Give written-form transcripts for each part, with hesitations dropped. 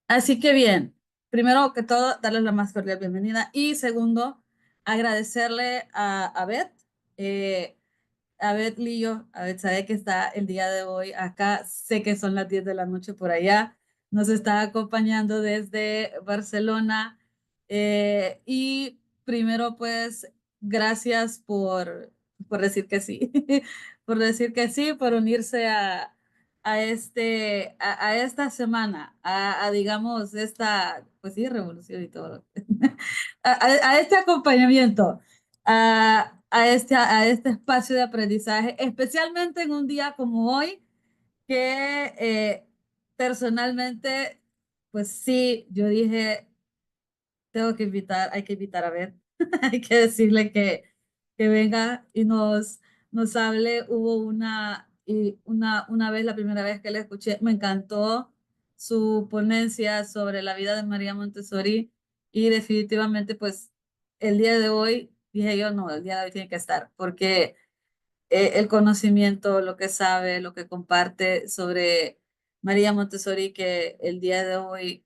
Así que bien, primero que todo, darles la más cordial bienvenida y segundo, agradecerle a Beth, eh, a Beth Lillo, a Beth sabe que está el día de hoy acá, sé que son las 10 de la noche por allá, nos está acompañando desde Barcelona y primero pues gracias por decir que sí, por decir que sí, por unirse a esta semana, digamos, esta, pues sí, revolución y todo, a este acompañamiento, a este espacio de aprendizaje, especialmente en un día como hoy, que personalmente, pues sí, yo dije, tengo que invitar, hay que invitar a ver, hay que decirle que venga y nos hable. Hubo una vez, la primera vez que le escuché, me encantó su ponencia sobre la vida de María Montessori y definitivamente pues el día de hoy, dije yo, no, el día de hoy tiene que estar porque el conocimiento, lo que sabe, lo que comparte sobre María Montessori, que el día de hoy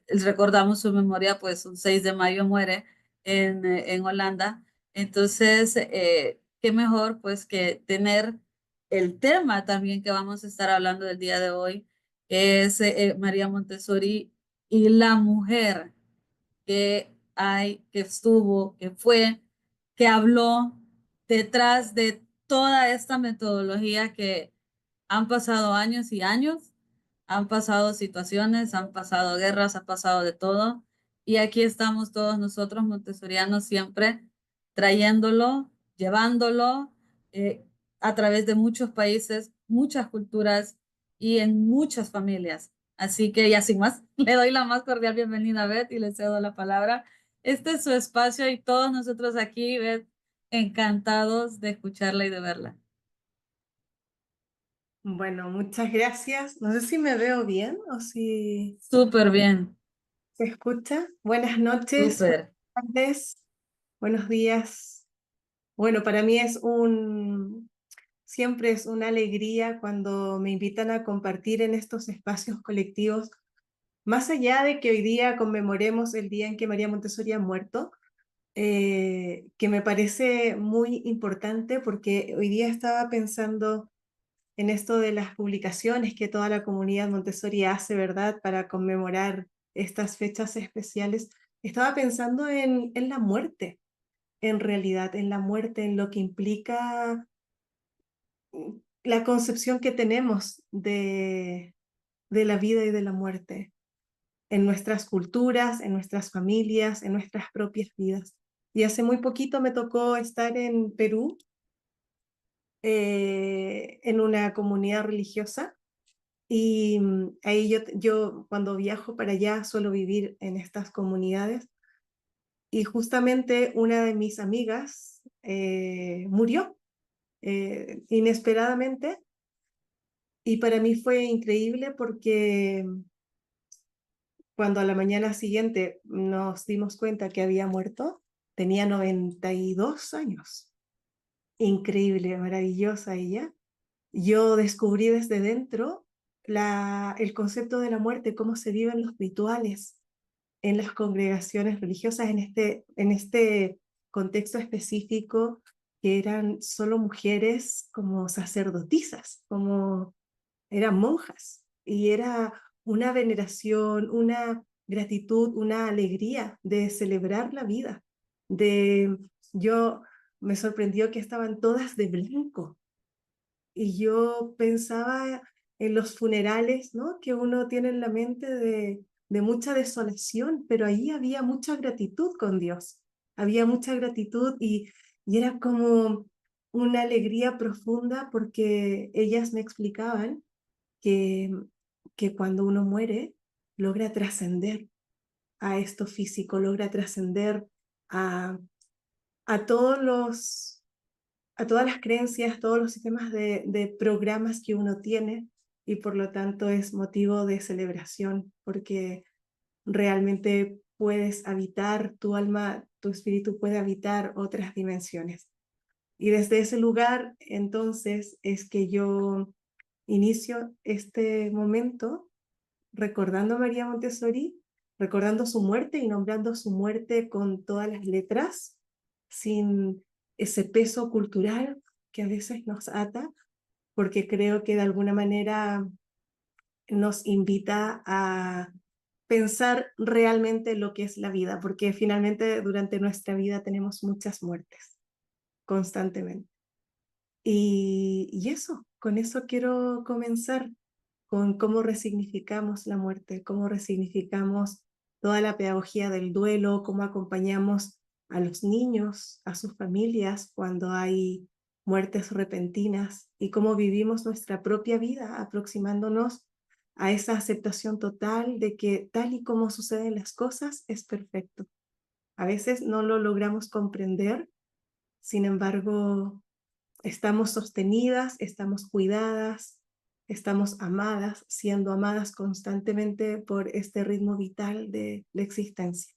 recordamos su memoria, pues un 6 de mayo muere en Holanda. Entonces, qué mejor pues que tener el tema también que vamos a estar hablando del día de hoy, que es María Montessori y la mujer que hay, que estuvo, que fue, que habló detrás de toda esta metodología que han pasado años y años, han pasado situaciones, han pasado guerras, ha pasado de todo. Y aquí estamos todos nosotros, montessorianos, siempre trayéndolo, llevándolo eh, a través de muchos países, muchas culturas y en muchas familias. Así que ya sin más, le doy la más cordial bienvenida a Beth y le cedo la palabra. Este es su espacio y todos nosotros aquí, Beth, encantados de escucharla y de verla. Bueno, muchas gracias. No sé si me veo bien o si Súper bien, se escucha. Buenas noches, buenas súper. tardes, buenos días. Bueno, para mí siempre es una alegría cuando me invitan a compartir en estos espacios colectivos, más allá de que hoy día conmemoremos el día en que María Montessori ha muerto, que me parece muy importante porque hoy día estaba pensando en esto de las publicaciones que toda la comunidad Montessori hace, ¿verdad? Para conmemorar estas fechas especiales. Estaba pensando en la muerte, en realidad, en la muerte, en lo que implica la concepción que tenemos de la vida y de la muerte en nuestras culturas, en nuestras familias, en nuestras propias vidas. Y hace muy poquito me tocó estar en Perú, en una comunidad religiosa. Y ahí yo cuando viajo para allá suelo vivir en estas comunidades y justamente una de mis amigas murió inesperadamente y para mí fue increíble porque cuando a la mañana siguiente nos dimos cuenta que había muerto, tenía 92 años. Increíble, maravillosa ella. Yo descubrí desde dentro el concepto de la muerte, cómo se viven los rituales en las congregaciones religiosas, en este contexto específico, que eran solo mujeres como sacerdotisas, como eran monjas, y era una veneración, una gratitud, una alegría de celebrar la vida. De, yo me sorprendió que estaban todas de blanco, y yo pensaba en los funerales, ¿no? Que uno tiene en la mente de mucha desolación, pero ahí había mucha gratitud con Dios, había mucha gratitud y era como una alegría profunda porque ellas me explicaban que, que cuando uno muere logra trascender a esto físico, logra trascender a, a todos los a todas las creencias, todos los sistemas de programas que uno tiene y por lo tanto es motivo de celebración porque realmente puedes habitar tu alma, tu espíritu puede habitar otras dimensiones. Y desde ese lugar entonces es que yo inicio este momento recordando a María Montessori, recordando su muerte y nombrando su muerte con todas las letras, sin ese peso cultural que a veces nos ata, porque creo que de alguna manera nos invita a pensar realmente lo que es la vida, porque finalmente durante nuestra vida tenemos muchas muertes constantemente. Y eso, con eso quiero comenzar, con cómo resignificamos la muerte, cómo resignificamos toda la pedagogía del duelo, cómo acompañamos a los niños, a sus familias cuando hay muertes repentinas y cómo vivimos nuestra propia vida aproximándonos a esa aceptación total de que tal y como suceden las cosas es perfecto. A veces no lo logramos comprender, sin embargo, estamos sostenidas, estamos cuidadas, estamos amadas, siendo amadas constantemente por este ritmo vital de la existencia.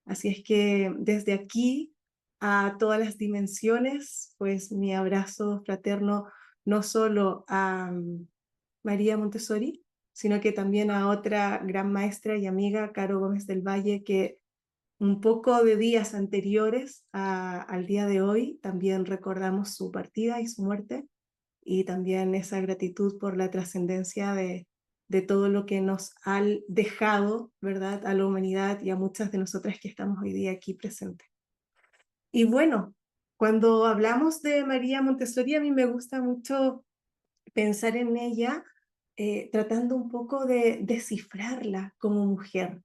Así es que desde aquí a todas las dimensiones, pues mi abrazo fraterno no solo a María Montessori, sino que también a otra gran maestra y amiga, Caro Gómez del Valle, que un poco de días anteriores al día de hoy también recordamos su partida y su muerte y también esa gratitud por la trascendencia de todo lo que nos ha dejado, ¿verdad?, a la humanidad y a muchas de nosotras que estamos hoy día aquí presentes. Y bueno, cuando hablamos de María Montessori, a mí me gusta mucho pensar en ella tratando un poco de descifrarla como mujer.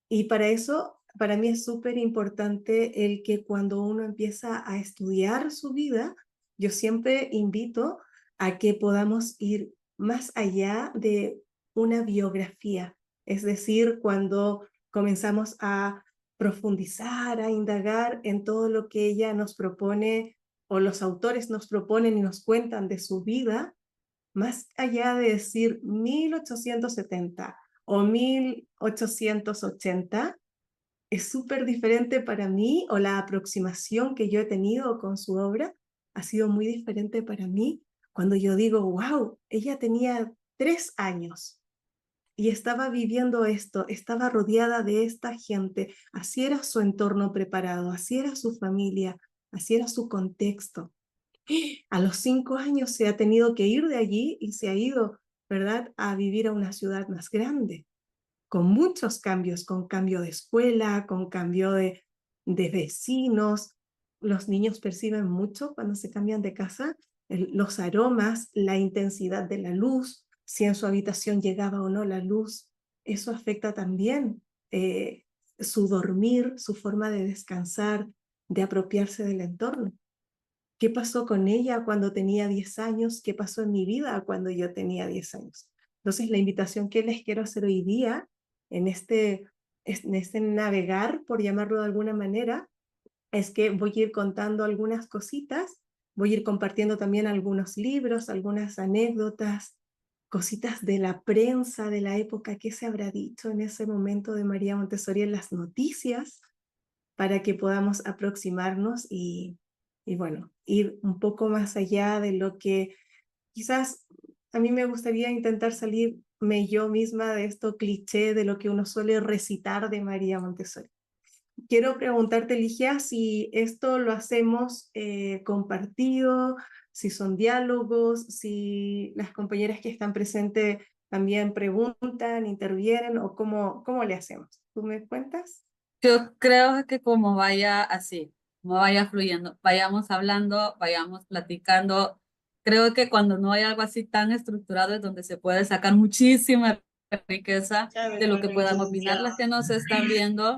Y para eso, para mí es súper importante el que cuando uno empieza a estudiar su vida, yo siempre invito a que podamos ir más allá de una biografía. Es decir, cuando comenzamos a profundizar, a indagar en todo lo que ella nos propone o los autores nos proponen y nos cuentan de su vida, más allá de decir 1870 o 1880, es súper diferente para mí, o la aproximación que yo he tenido con su obra ha sido muy diferente para mí cuando yo digo, wow, ella tenía 3 años y estaba viviendo esto, estaba rodeada de esta gente, así era su entorno preparado, así era su familia, así era su contexto. A los 5 años se ha tenido que ir de allí y se ha ido, ¿verdad?, a vivir a una ciudad más grande, con muchos cambios, con cambio de escuela, con cambio de vecinos. Los niños perciben mucho cuando se cambian de casa, los aromas, la intensidad de la luz, si en su habitación llegaba o no la luz. Eso afecta también su dormir, su forma de descansar, de apropiarse del entorno. ¿Qué pasó con ella cuando tenía 10 años? ¿Qué pasó en mi vida cuando yo tenía 10 años? Entonces, la invitación que les quiero hacer hoy día, en este navegar, por llamarlo de alguna manera, es que voy a ir contando algunas cositas, voy a ir compartiendo también algunos libros, algunas anécdotas, cositas de la prensa de la época, qué se habrá dicho en ese momento de María Montessori en las noticias, para que podamos aproximarnos y bueno, ir un poco más allá de lo que quizás a mí me gustaría intentar salirme yo misma de esto cliché de lo que uno suele recitar de María Montessori. Quiero preguntarte, Ligia, si esto lo hacemos compartido, si son diálogos, si las compañeras que están presentes también preguntan, intervienen o cómo le hacemos. ¿Tú me cuentas? Yo creo que como vaya así, como vaya fluyendo, vayamos hablando, vayamos platicando. Creo que cuando no hay algo así tan estructurado es donde se puede sacar muchísima riqueza de lo que puedan opinar las que nos están viendo,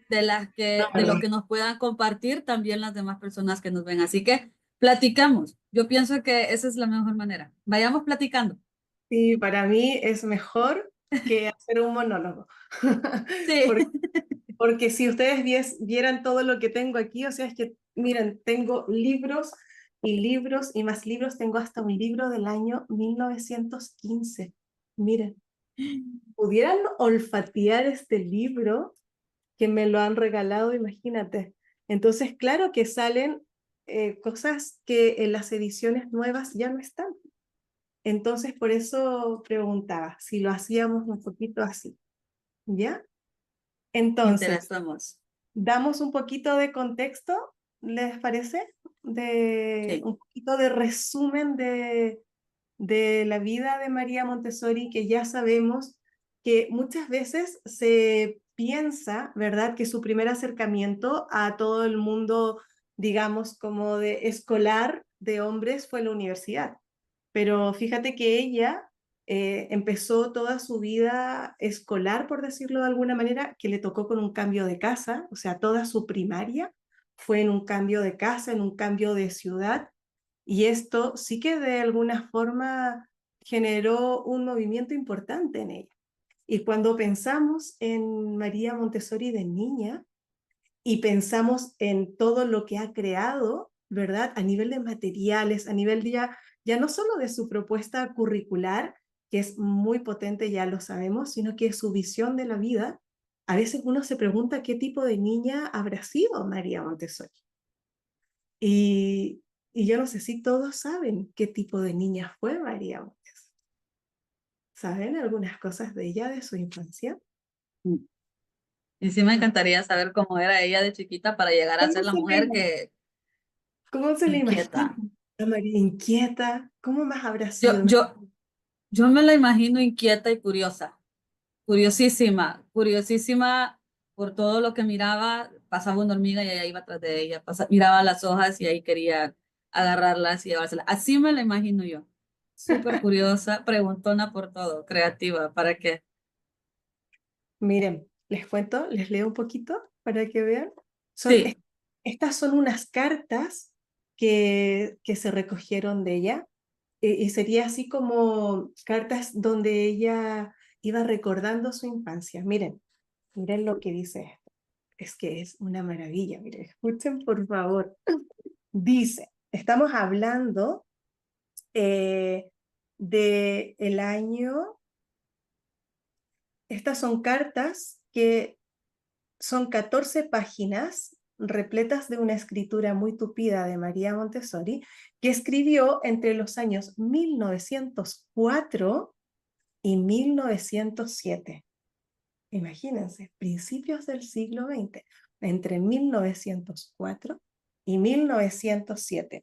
de lo que nos puedan compartir también las demás personas que nos ven. Así que platicamos. Yo pienso que esa es la mejor manera. Vayamos platicando. Sí, para mí es mejor que hacer un monólogo. Sí. Porque, porque si ustedes vieran todo lo que tengo aquí, o sea, es que, miren, tengo libros y libros y más libros, tengo hasta un libro del año 1915. Miren, pudieran olfatear este libro que me lo han regalado, imagínate. Entonces, claro que salen cosas que en las ediciones nuevas ya no están. Entonces, por eso preguntaba si lo hacíamos un poquito así, ¿ya? Entonces, Interactuamos. damos un poquito de contexto, ¿les parece? Sí. Un poquito de resumen de la vida de María Montessori, que ya sabemos que muchas veces se piensa, ¿verdad?, que su primer acercamiento a todo el mundo, digamos, como de escolar de hombres fue la universidad. Pero fíjate que ella empezó toda su vida escolar, por decirlo de alguna manera, que le tocó con un cambio de casa, o sea, toda su primaria fue en un cambio de casa, en un cambio de ciudad, y esto sí que de alguna forma generó un movimiento importante en ella. Y cuando pensamos en María Montessori de niña y pensamos en todo lo que ha creado, ¿verdad? A nivel de materiales, a nivel de ya no solo de su propuesta curricular, que es muy potente, ya lo sabemos, sino que su visión de la vida. A veces uno se pregunta qué tipo de niña habrá sido María Montessori. Y, y yo no sé si todos saben qué tipo de niña fue María Montessori. ¿Saben algunas cosas de ella, de su infancia? Mm. Y sí me encantaría saber cómo era ella de chiquita para llegar a ¿Cómo ser la se le, mujer que cómo se le imagina? inquieta. A María inquieta, ¿cómo más habrá Yo, sido? yo, yo me la imagino inquieta y curiosa, curiosísima, curiosísima por todo lo que miraba. Pasaba una hormiga y ella iba atrás de ella. Miraba las hojas y ahí quería agarrarlas y llevárselas. Así me la imagino yo. Súper curiosa, preguntona por todo, creativa. ¿Para qué? Miren, les cuento, les leo un poquito para que vean. Son, Sí, estas son unas cartas que se recogieron de ella, y sería así como cartas donde ella iba recordando su infancia. Miren, miren lo que dice esto. Es que es una maravilla, miren, escuchen por favor. Dice, estamos hablando de el año, estas son cartas que son 14 páginas repletas de una escritura muy tupida de María Montessori, que escribió entre los años 1904 y 1907. Imagínense, principios del siglo XX, entre 1904 y 1907.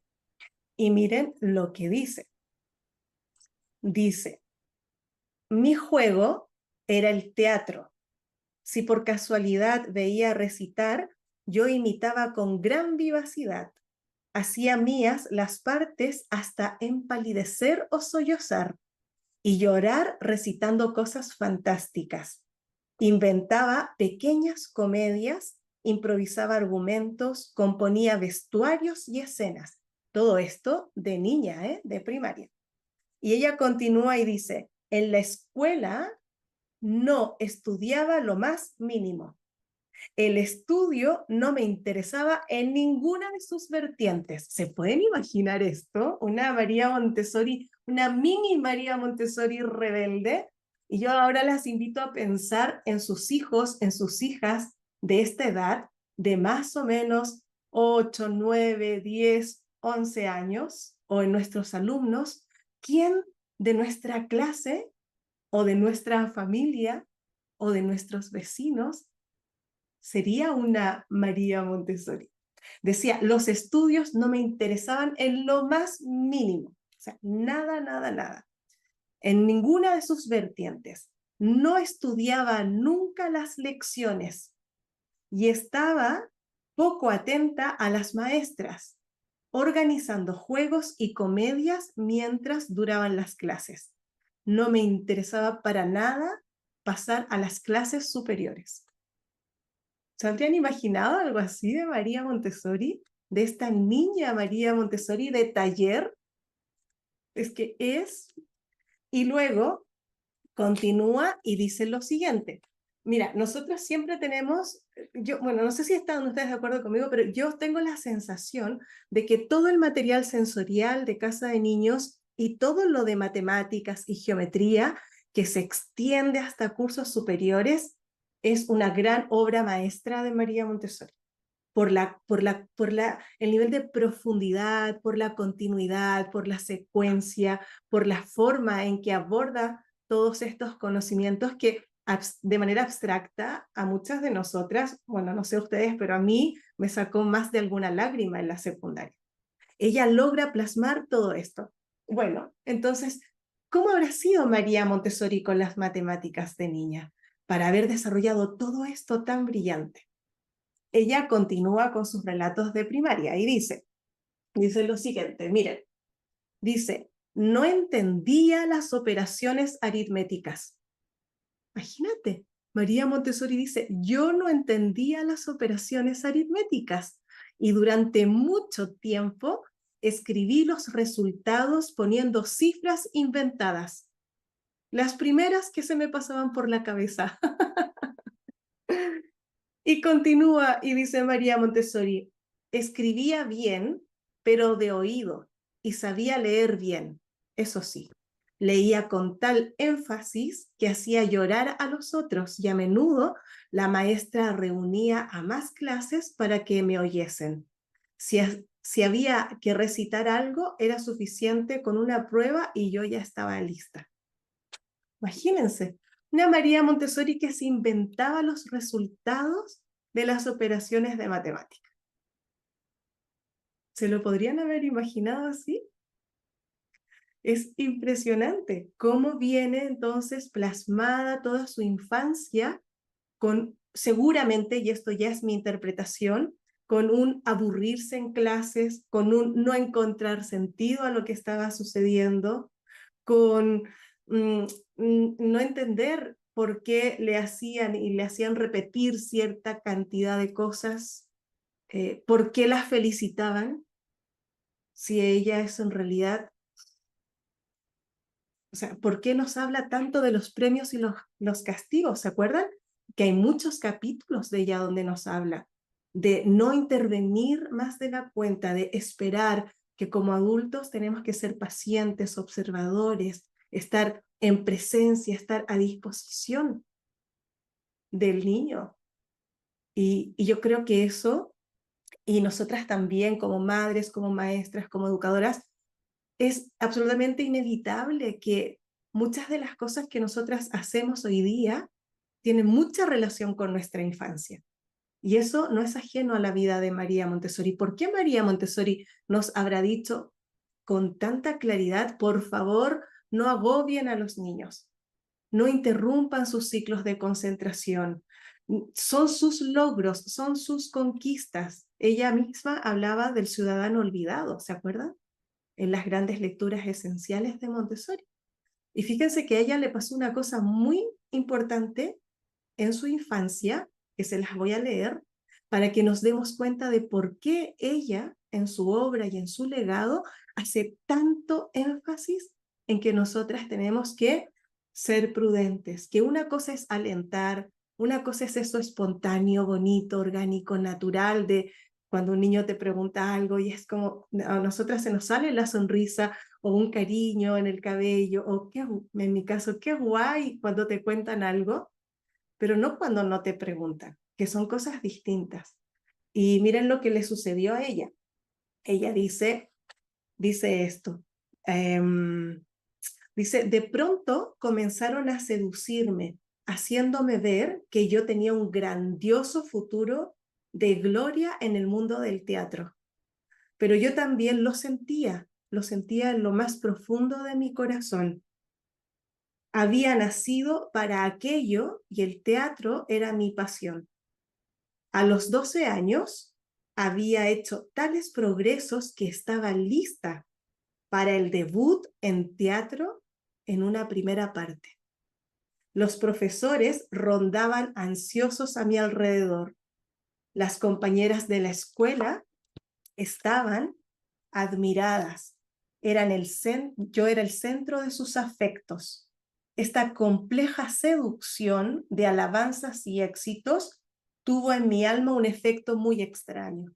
Y miren lo que dice. Dice, mi juego era el teatro. Si por casualidad veía recitar, yo imitaba con gran vivacidad. Hacía mías las partes hasta empalidecer o sollozar y llorar recitando cosas fantásticas. Inventaba pequeñas comedias, improvisaba argumentos, componía vestuarios y escenas. Todo esto de niña, de primaria. Y ella continúa y dice, en la escuela no estudiaba lo más mínimo. El estudio no me interesaba en ninguna de sus vertientes. ¿Se pueden imaginar esto? Una María Montessori, una mini María Montessori rebelde. Y yo ahora las invito a pensar en sus hijos, en sus hijas de esta edad, de más o menos 8, 9, 10, 11 años, o en nuestros alumnos. ¿Quién de nuestra clase o de nuestra familia o de nuestros vecinos sería una María Montessori? Decía, los estudios no me interesaban en lo más mínimo, o sea, nada, nada, nada, en ninguna de sus vertientes. No estudiaba nunca las lecciones y estaba poco atenta a las maestras, organizando juegos y comedias mientras duraban las clases. No me interesaba para nada pasar a las clases superiores. ¿Se habrían imaginado algo así de María Montessori? De esta niña María Montessori de taller. Es que es. Y luego continúa y dice lo siguiente. Mira, nosotros siempre tenemos, bueno, no sé si están ustedes de acuerdo conmigo, pero yo tengo la sensación de que todo el material sensorial de casa de niños y todo lo de matemáticas y geometría que se extiende hasta cursos superiores es una gran obra maestra de María Montessori. el nivel de profundidad, por la continuidad, por la secuencia, por la forma en que aborda todos estos conocimientos que de manera abstracta a muchas de nosotras, bueno, no sé ustedes, pero a mí me sacó más de alguna lágrima en la secundaria. Ella logra plasmar todo esto. Bueno, entonces, ¿cómo habrá sido María Montessori con las matemáticas de niña para haber desarrollado todo esto tan brillante? Ella continúa con sus relatos de primaria y dice lo siguiente, miren, dice, no entendía las operaciones aritméticas. Imagínate, María Montessori dice, yo no entendía las operaciones aritméticas y durante mucho tiempo escribí los resultados poniendo cifras inventadas, las primeras que se me pasaban por la cabeza. Y continúa y dice María Montessori, escribía bien, pero de oído, y sabía leer bien, eso sí. Leía con tal énfasis que hacía llorar a los otros y a menudo la maestra reunía a más clases para que me oyesen. Si había que recitar algo, era suficiente con una prueba y yo ya estaba lista. Imagínense, una María Montessori que se inventaba los resultados de las operaciones de matemática. ¿Se lo podrían haber imaginado así? Es impresionante cómo viene entonces plasmada toda su infancia con, seguramente, y esto ya es mi interpretación, con un aburrirse en clases, con un no encontrar sentido a lo que estaba sucediendo, con no entender por qué le hacían repetir cierta cantidad de cosas, por qué la felicitaban, si ella es en realidad, o sea, ¿por qué nos habla tanto de los premios y los castigos? ¿Se acuerdan? Que hay muchos capítulos de ella donde nos habla de no intervenir más de la cuenta, de esperar que como adultos tenemos que ser pacientes, observadores, estar en presencia, estar a disposición del niño. Y yo creo que eso, y nosotras también como madres, como maestras, como educadoras, es absolutamente inevitable que muchas de las cosas que nosotras hacemos hoy día tienen mucha relación con nuestra infancia. Y eso no es ajeno a la vida de María Montessori. ¿Por qué María Montessori nos habrá dicho con tanta claridad, por favor, no agobien a los niños, no interrumpan sus ciclos de concentración? Son sus logros, son sus conquistas. Ella misma hablaba del ciudadano olvidado, ¿se acuerdan? En las grandes lecturas esenciales de Montessori. Y fíjense que a ella le pasó una cosa muy importante en su infancia, que se las voy a leer, para que nos demos cuenta de por qué ella, en su obra y en su legado, hace tanto énfasis en que nosotras tenemos que ser prudentes, que una cosa es alentar, una cosa es eso espontáneo, bonito, orgánico, natural, de cuando un niño te pregunta algo y es como a nosotras se nos sale la sonrisa o un cariño en el cabello, o qué, en mi caso, qué guay cuando te cuentan algo, pero no cuando no te preguntan, que son cosas distintas. Y miren lo que le sucedió a ella. Ella dice esto. Dice, de pronto comenzaron a seducirme, haciéndome ver que yo tenía un grandioso futuro de gloria en el mundo del teatro. Pero yo también lo sentía en lo más profundo de mi corazón. Había nacido para aquello y el teatro era mi pasión. A los 12 años había hecho tales progresos que estaba lista para el debut en teatro en una primera parte. Los profesores rondaban ansiosos a mi alrededor. Las compañeras de la escuela estaban admiradas. Yo era el centro de sus afectos. Esta compleja seducción de alabanzas y éxitos tuvo en mi alma un efecto muy extraño.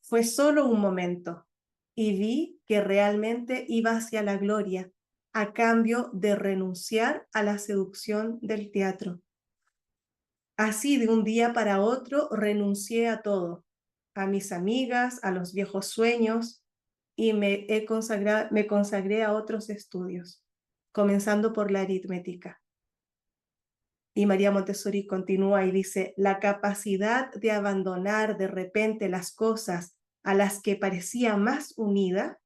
Fue solo un momento y vi que realmente iba hacia la gloria a cambio de renunciar a la seducción del teatro. Así, de un día para otro, renuncié a todo. a mis amigas, a los viejos sueños, y me consagré a otros estudios, comenzando por la aritmética. Y María Montessori continúa y dice, la capacidad de abandonar de repente las cosas a las que parecía más unida,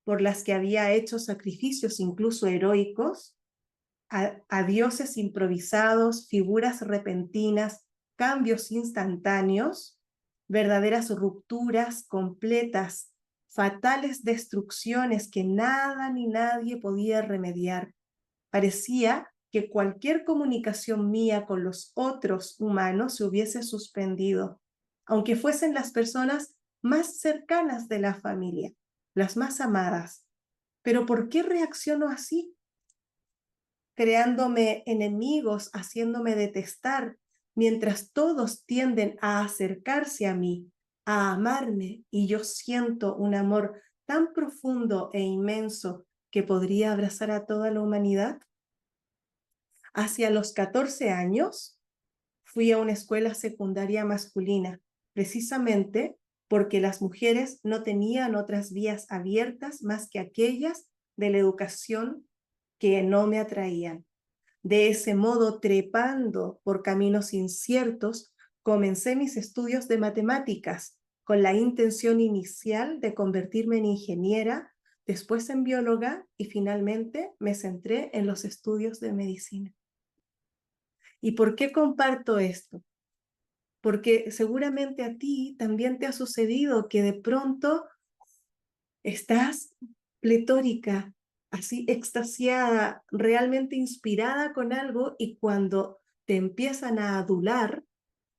por las que había hecho sacrificios incluso heroicos, a dioses improvisados, figuras repentinas, cambios instantáneos, verdaderas rupturas completas, fatales destrucciones que nada ni nadie podía remediar. Parecía que cualquier comunicación mía con los otros humanos se hubiese suspendido, aunque fuesen las personas más cercanas de la familia, las más amadas. Pero ¿por qué reacciono así? Creándome enemigos, haciéndome detestar, mientras todos tienden a acercarse a mí, a amarme, y yo siento un amor tan profundo e inmenso que podría abrazar a toda la humanidad. Hacia los 14 años fui a una escuela secundaria masculina, precisamente porque las mujeres no tenían otras vías abiertas más que aquellas de la educación que no me atraían. De ese modo, trepando por caminos inciertos, comencé mis estudios de matemáticas con la intención inicial de convertirme en ingeniera, después en bióloga y finalmente me centré en los estudios de medicina. ¿Y por qué comparto esto? Porque seguramente a ti también te ha sucedido que de pronto estás pletórica, así extasiada, realmente inspirada con algo, y cuando te empiezan a adular,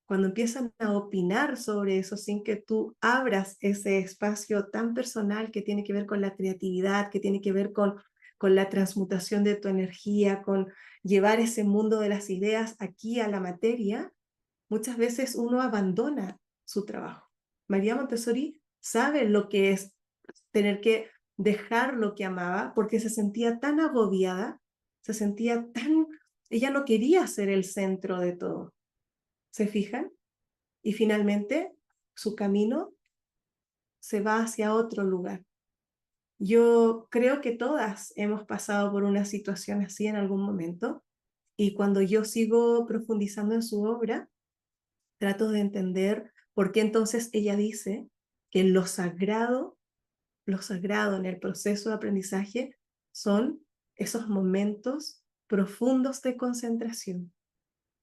cuando empiezan a opinar sobre eso sin que tú abras ese espacio tan personal que tiene que ver con la creatividad, que tiene que ver con la transmutación de tu energía, con llevar ese mundo de las ideas aquí a la materia, muchas veces uno abandona su trabajo. María Montessori sabe lo que es tener que dejar lo que amaba porque se sentía tan agobiada, se sentía tan... Ella no quería ser el centro de todo. ¿Se fijan? Y finalmente su camino se va hacia otro lugar. Yo creo que todas hemos pasado por una situación así en algún momento, y cuando yo sigo profundizando en su obra, trato de entender por qué entonces ella dice que lo sagrado en el proceso de aprendizaje son esos momentos profundos de concentración.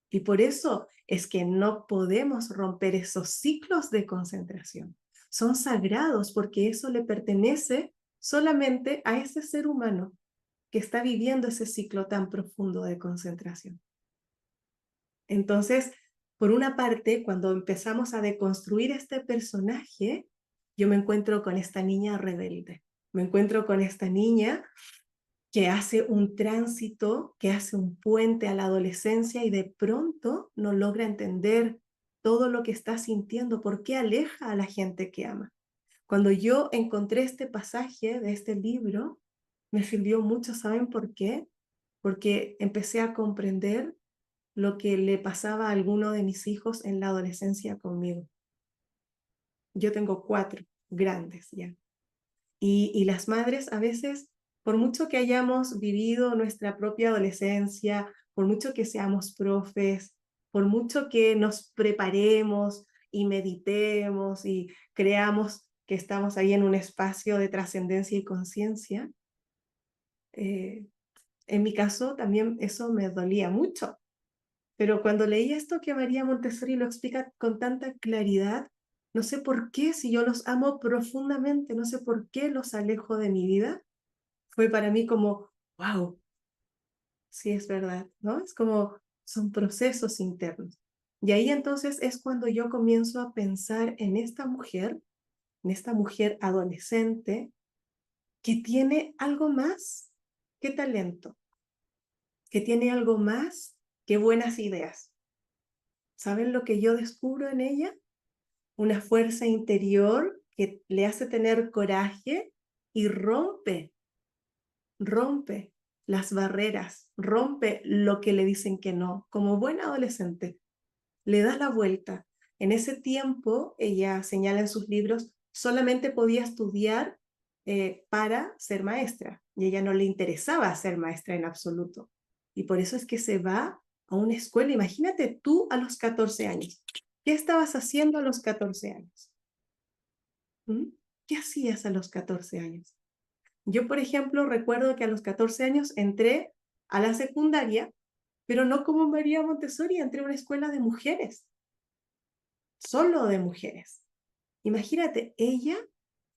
Y por eso es que no podemos romper esos ciclos de concentración. Son sagrados porque eso le pertenece solamente a ese ser humano que está viviendo ese ciclo tan profundo de concentración. Entonces, por una parte, cuando empezamos a deconstruir este personaje, yo me encuentro con esta niña rebelde. Me encuentro con esta niña que hace un tránsito, que hace un puente a la adolescencia y de pronto no logra entender todo lo que está sintiendo, por qué aleja a la gente que ama. Cuando yo encontré este pasaje de este libro, me sirvió mucho, ¿saben por qué? Porque empecé a comprender lo que le pasaba a alguno de mis hijos en la adolescencia conmigo. Yo tengo 4 grandes ya. Y las madres a veces, por mucho que hayamos vivido nuestra propia adolescencia, por mucho que seamos profes, por mucho que nos preparemos y meditemos y creamos que estamos ahí en un espacio de trascendencia y conciencia, en mi caso también eso me dolía mucho. Pero cuando leí esto que María Montessori lo explica con tanta claridad, no sé por qué, si yo los amo profundamente, no sé por qué los alejo de mi vida, fue para mí como, wow, sí es verdad, ¿no? Es como, son procesos internos. Y ahí entonces es cuando yo comienzo a pensar en esta mujer adolescente, que tiene algo más que talento, que tiene algo más que buenas ideas. ¿Saben lo que yo descubro en ella? Una fuerza interior que le hace tener coraje y rompe las barreras, rompe lo que le dicen que no, como buen adolescente, le da la vuelta En ese tiempo, ella señala en sus libros, solamente podía estudiar para ser maestra, y a ella no le interesaba ser maestra en absoluto. Y por eso es que se va a una escuela. Imagínate tú a los 14 años. ¿Qué estabas haciendo a los 14 años? ¿Mm? ¿Qué hacías a los 14 años? Yo, por ejemplo, recuerdo que a los 14 años entré a la secundaria, pero no como María Montessori, entré a una escuela de mujeres, solo de mujeres. Imagínate, ella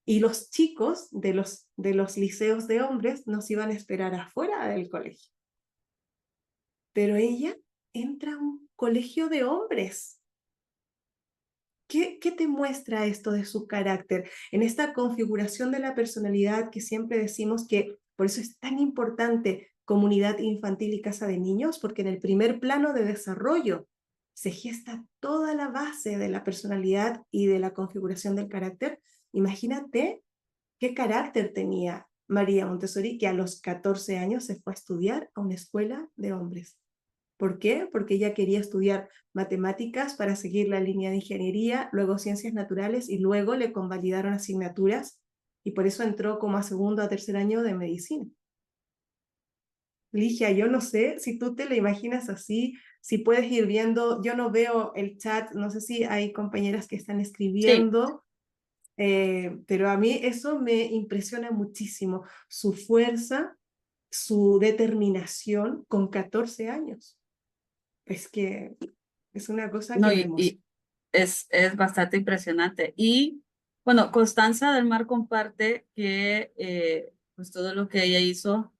y los chicos de los liceos de hombres nos iban a esperar afuera del colegio. Pero ella entra a un colegio de hombres. ¿Qué te muestra esto de su carácter? En esta configuración de la personalidad que siempre decimos que por eso es tan importante comunidad infantil y casa de niños, porque en el primer plano de desarrollo se gesta toda la base de la personalidad y de la configuración del carácter. Imagínate qué carácter tenía María Montessori, que a los 14 años se fue a estudiar a una escuela de hombres. ¿Por qué? Porque ella quería estudiar matemáticas para seguir la línea de ingeniería, luego ciencias naturales y luego le convalidaron asignaturas y por eso entró como a segundo o tercer año de medicina. Ligia, yo no sé si tú te la imaginas así, si puedes ir viendo, yo no veo el chat, no sé si hay compañeras que están Sí, escribiendo, pero a mí eso me impresiona muchísimo, su fuerza, su determinación con 14 años. Es que es una cosa no, que me emociona. y es bastante impresionante. Y bueno, Constanza del Mar comparte que pues todo lo que ella hizo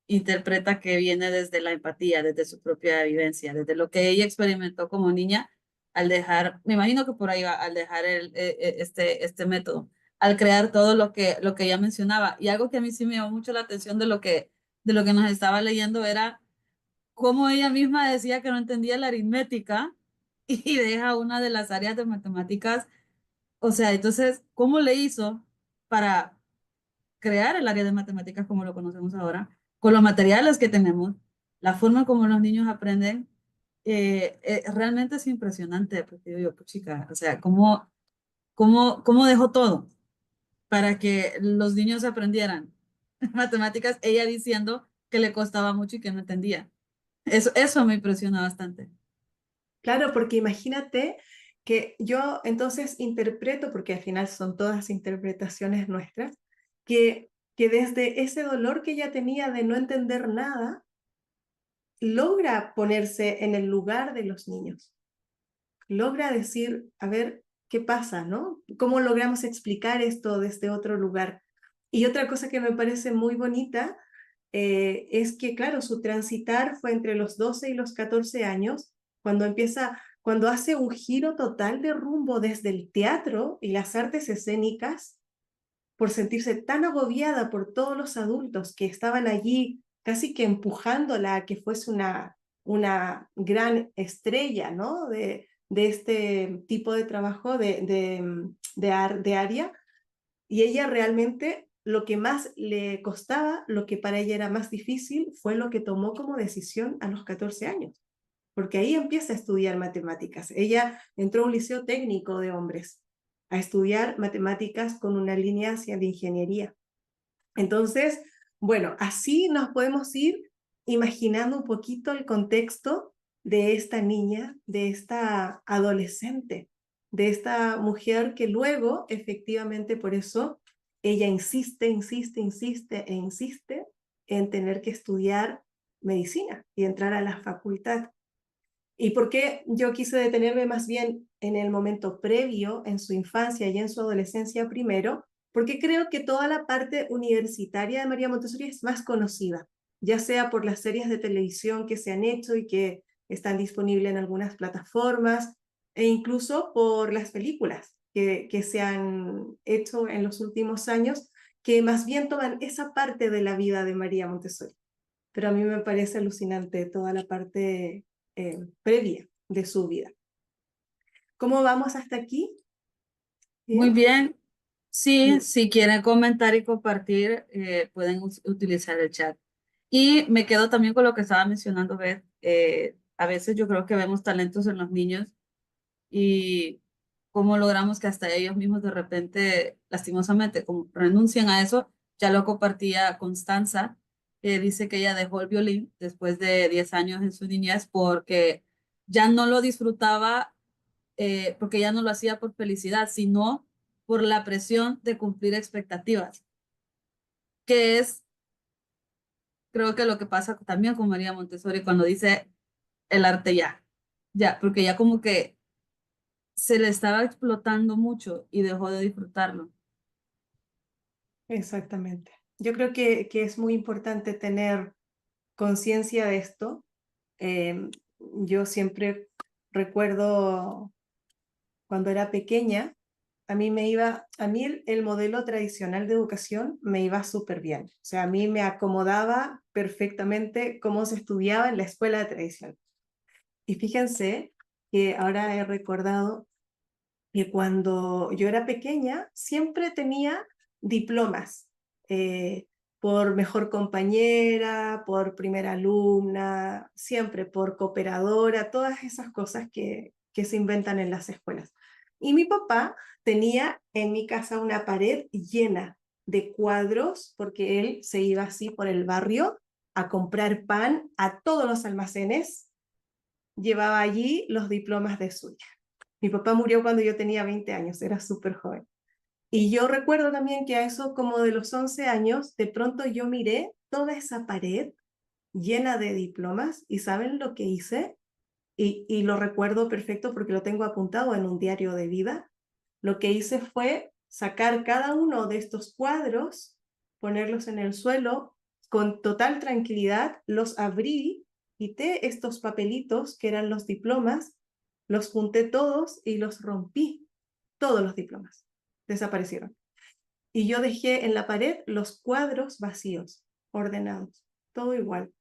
interpreta que viene desde la empatía, desde su propia vivencia, desde lo que ella experimentó como niña al dejar, me imagino que por ahí va, al dejar este método, al crear todo lo que ella mencionaba. Y algo que a mí sí me llamó mucho la atención de lo que nos estaba leyendo era cómo ella misma decía que no entendía la aritmética y deja una de las áreas de matemáticas. O sea, entonces, ¿cómo le hizo para crear el área de matemáticas como lo conocemos ahora, con los materiales que tenemos, la forma como los niños aprenden? Realmente es impresionante, porque digo yo, pues chica, o sea, cómo dejó todo para que los niños aprendieran matemáticas, ella diciendo que le costaba mucho y que no entendía. Eso me impresiona bastante. Claro, porque imagínate que yo entonces interpreto, porque al final son todas interpretaciones nuestras, que desde ese dolor que ella tenía de no entender nada, logra ponerse en el lugar de los niños, logra decir, a ver, ¿qué pasa, no? ¿Cómo logramos explicar esto desde otro lugar? Y otra cosa que me parece muy bonita es que, claro, su transitar fue entre los 12 y los 14 años, cuando hace un giro total de rumbo desde el teatro y las artes escénicas, por sentirse tan agobiada por todos los adultos que estaban allí, casi que empujándola a que fuese una gran estrella, ¿no? De este tipo de trabajo de área, y ella realmente lo que más le costaba, lo que para ella era más difícil, fue lo que tomó como decisión a los 14 años, porque ahí empieza a estudiar matemáticas. Ella entró a un liceo técnico de hombres a estudiar matemáticas con una línea hacia la ingeniería. Entonces, bueno, así nos podemos ir imaginando un poquito el contexto de esta niña, de esta adolescente, de esta mujer que luego, efectivamente, por eso, ella insiste, insiste, insiste e insiste en tener que estudiar medicina y entrar a la facultad. ¿Y por qué yo quise detenerme más bien en el momento previo, en su infancia y en su adolescencia primero? Porque creo que toda la parte universitaria de María Montessori es más conocida, ya sea por las series de televisión que se han hecho y que están disponibles en algunas plataformas, e incluso por las películas que se han hecho en los últimos años, que más bien toman esa parte de la vida de María Montessori. Pero a mí me parece alucinante toda la parte previa de su vida. ¿Cómo vamos hasta aquí? Muy ¿Bien? bien. Sí, si quieren comentar y compartir, pueden utilizar el chat. Y me quedo también con lo que estaba mencionando, Beth. A veces yo creo que vemos talentos en los niños y cómo logramos que hasta ellos mismos de repente, lastimosamente, como renuncian a eso. Ya lo compartía Constanza, que dice que ella dejó el violín después de 10 años en su niñez porque ya no lo disfrutaba, porque ya no lo hacía por felicidad, sino por la presión de cumplir expectativas, que es, creo que lo que pasa también con María Montessori cuando dice el arte ya, ya, porque ya como que se le estaba explotando mucho y dejó de disfrutarlo. Exactamente. Yo creo que es muy importante tener conciencia de esto. Yo siempre recuerdo cuando era pequeña, a mí el modelo tradicional de educación me iba súper bien. O sea, a mí me acomodaba perfectamente cómo se estudiaba en la escuela tradicional. Y fíjense que ahora he recordado que cuando yo era pequeña siempre tenía diplomas, eh, por mejor compañera, por primera alumna, siempre por cooperadora, todas esas cosas que se inventan en las escuelas. Y mi papá tenía en mi casa una pared llena de cuadros, porque él se iba así por el barrio a comprar pan a todos los almacenes, llevaba allí los diplomas de suya. Mi papá murió cuando yo tenía 20 años, era súper joven. Y yo recuerdo también que a eso como de los 11 años, de pronto yo miré toda esa pared llena de diplomas y ¿saben lo que hice? Y lo recuerdo perfecto porque lo tengo apuntado en un diario de vida. Lo que hice fue sacar cada uno de estos cuadros, ponerlos en el suelo con total tranquilidad, los abrí, quité estos papelitos que eran los diplomas, los junté todos y los rompí, todos los diplomas, desaparecieron. Y yo dejé en la pared los cuadros vacíos, ordenados, todo igual.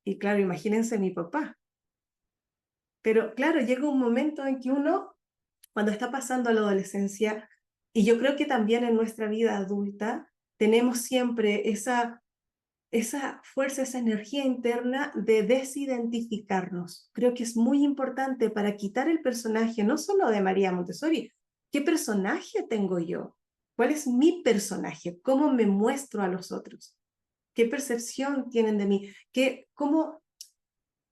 Y claro, imagínense mi papá. Pero claro, llega un momento en que uno, cuando está pasando a la adolescencia, y yo creo que también en nuestra vida adulta, tenemos siempre esa fuerza, esa energía interna de desidentificarnos. Creo que es muy importante para quitar el personaje, no solo de María Montessori, ¿qué personaje tengo yo? ¿Cuál es mi personaje? ¿Cómo me muestro a los otros? ¿Qué percepción tienen de mí?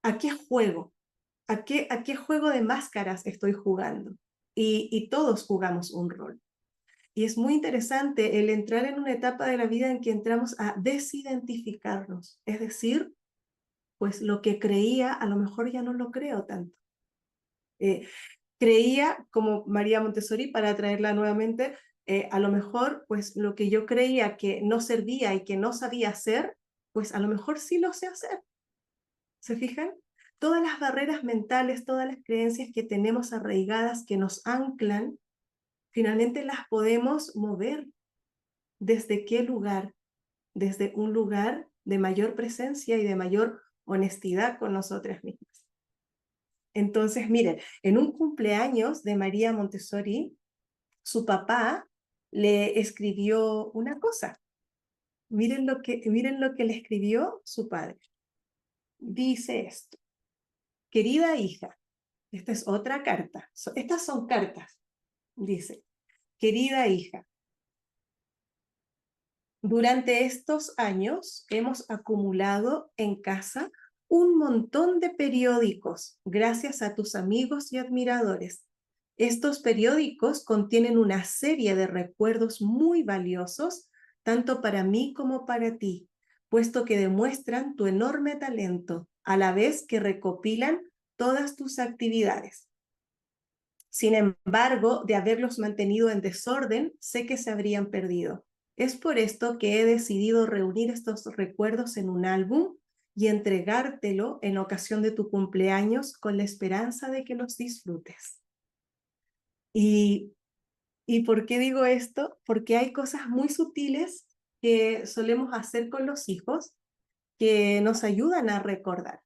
¿A qué juego? ¿A qué juego de máscaras estoy jugando? Y todos jugamos un rol. Y es muy interesante el entrar en una etapa de la vida en que entramos a desidentificarnos. Es decir, pues lo que creía, a lo mejor ya no lo creo tanto. Eh, Creía, como María Montessori, para traerla nuevamente, a lo mejor, pues lo que yo creía que no servía y que no sabía hacer, pues a lo mejor sí lo sé hacer. ¿Se fijan? Todas las barreras mentales, todas las creencias que tenemos arraigadas, que nos anclan, finalmente las podemos mover. ¿Desde qué lugar? Desde un lugar de mayor presencia y de mayor honestidad con nosotras mismas. Entonces, miren, en un cumpleaños de María Montessori, su papá le escribió una cosa. Miren lo que le escribió su padre. Dice esto: querida hija, esta es otra carta. Estas son cartas. Dice: querida hija, durante estos años hemos acumulado en casa un montón de periódicos gracias a tus amigos y admiradores. Estos periódicos contienen una serie de recuerdos muy valiosos, tanto para mí como para ti, puesto que demuestran tu enorme talento, a la vez que recopilan todas tus actividades. Sin embargo, de haberlos mantenido en desorden, sé que se habrían perdido. Es por esto que he decidido reunir estos recuerdos en un álbum y entregártelo en ocasión de tu cumpleaños con la esperanza de que los disfrutes. ¿Y, y por qué digo esto? Porque hay cosas muy sutiles que solemos hacer con los hijos que nos ayudan a recordar.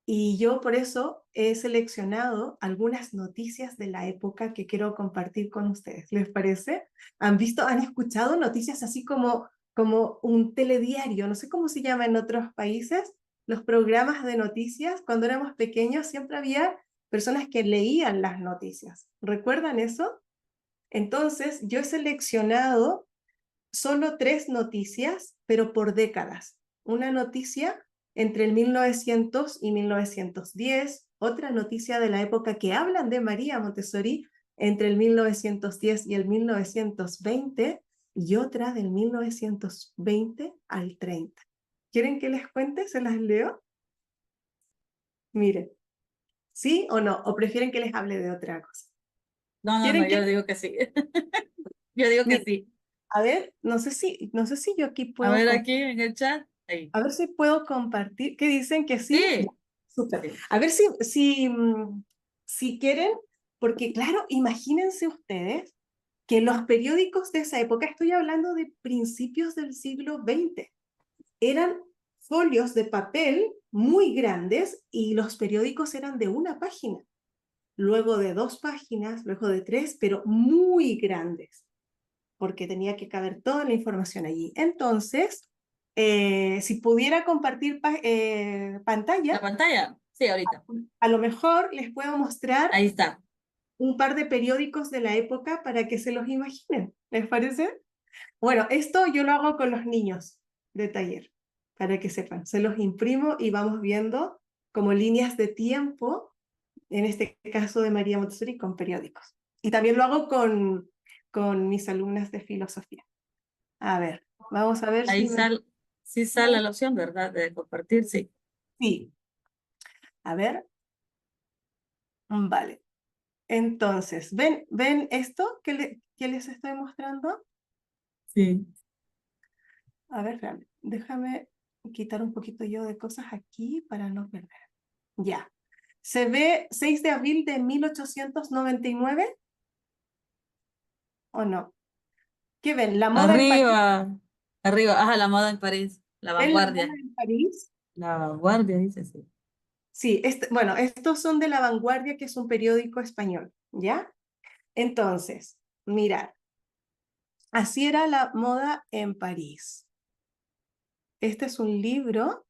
Y yo por eso he seleccionado algunas noticias de la época que quiero compartir con ustedes. ¿Les parece? ¿Han visto, han escuchado noticias así como un telediario? No sé cómo se llama en otros países. Los programas de noticias, cuando éramos pequeños, siempre había personas que leían las noticias. ¿Recuerdan eso? Entonces, yo he seleccionado solo 3 noticias, pero por décadas. Una noticia entre el 1900 y 1910, otra noticia de la época que hablan de María Montessori entre el 1910 y el 1920, y otra del 1920 al 30. ¿Quieren que les cuente? ¿Se las leo? Miren, ¿sí o no? ¿O prefieren que les hable de otra cosa? No, no, no, ¿Quieren que...? yo digo que sí. Yo digo que Miren, sí. a ver, no sé si yo aquí A puedo ver aquí en el chat. Ahí. A ver si puedo compartir. ¿Qué dicen que sí? Ya, Sí. súper. Sí. A ver si quieren, porque claro, imagínense ustedes que los periódicos de esa época, estoy hablando de principios del siglo XX, eran folios de papel muy grandes y los periódicos eran de una página, luego de 2 páginas, luego de 3, pero muy grandes, porque tenía que caber toda la información allí. Entonces, si pudiera compartir La pantalla, pantalla. Sí, ahorita. a lo mejor les puedo mostrar Ahí está. un par de periódicos de la época para que se los imaginen. ¿Les parece? Bueno, esto yo lo hago con los niños de taller, para que sepan. Se los imprimo y vamos viendo como líneas de tiempo, en este caso de María Montessori, con periódicos. Y también lo hago con mis alumnas de filosofía. A ver, vamos a ver Ahí si me... sale, sí sale la opción, ¿verdad? De compartir, sí. Sí, a ver, vale. Entonces, ¿ven esto que les estoy mostrando? Sí. A ver, déjame quitar un poquito yo de cosas aquí para no perder. Ya. ¿Se ve 6 de abril de 1899 o no? ¿Qué ven? La moda en París. Arriba. Arriba. Ajá, la moda en París. La ¿Ven la moda vanguardia. en París? La vanguardia, dice sí. Sí, bueno, estos son de La Vanguardia, que es un periódico español, ¿ya? Entonces, mirad, así era la moda en París. Este es un libro, o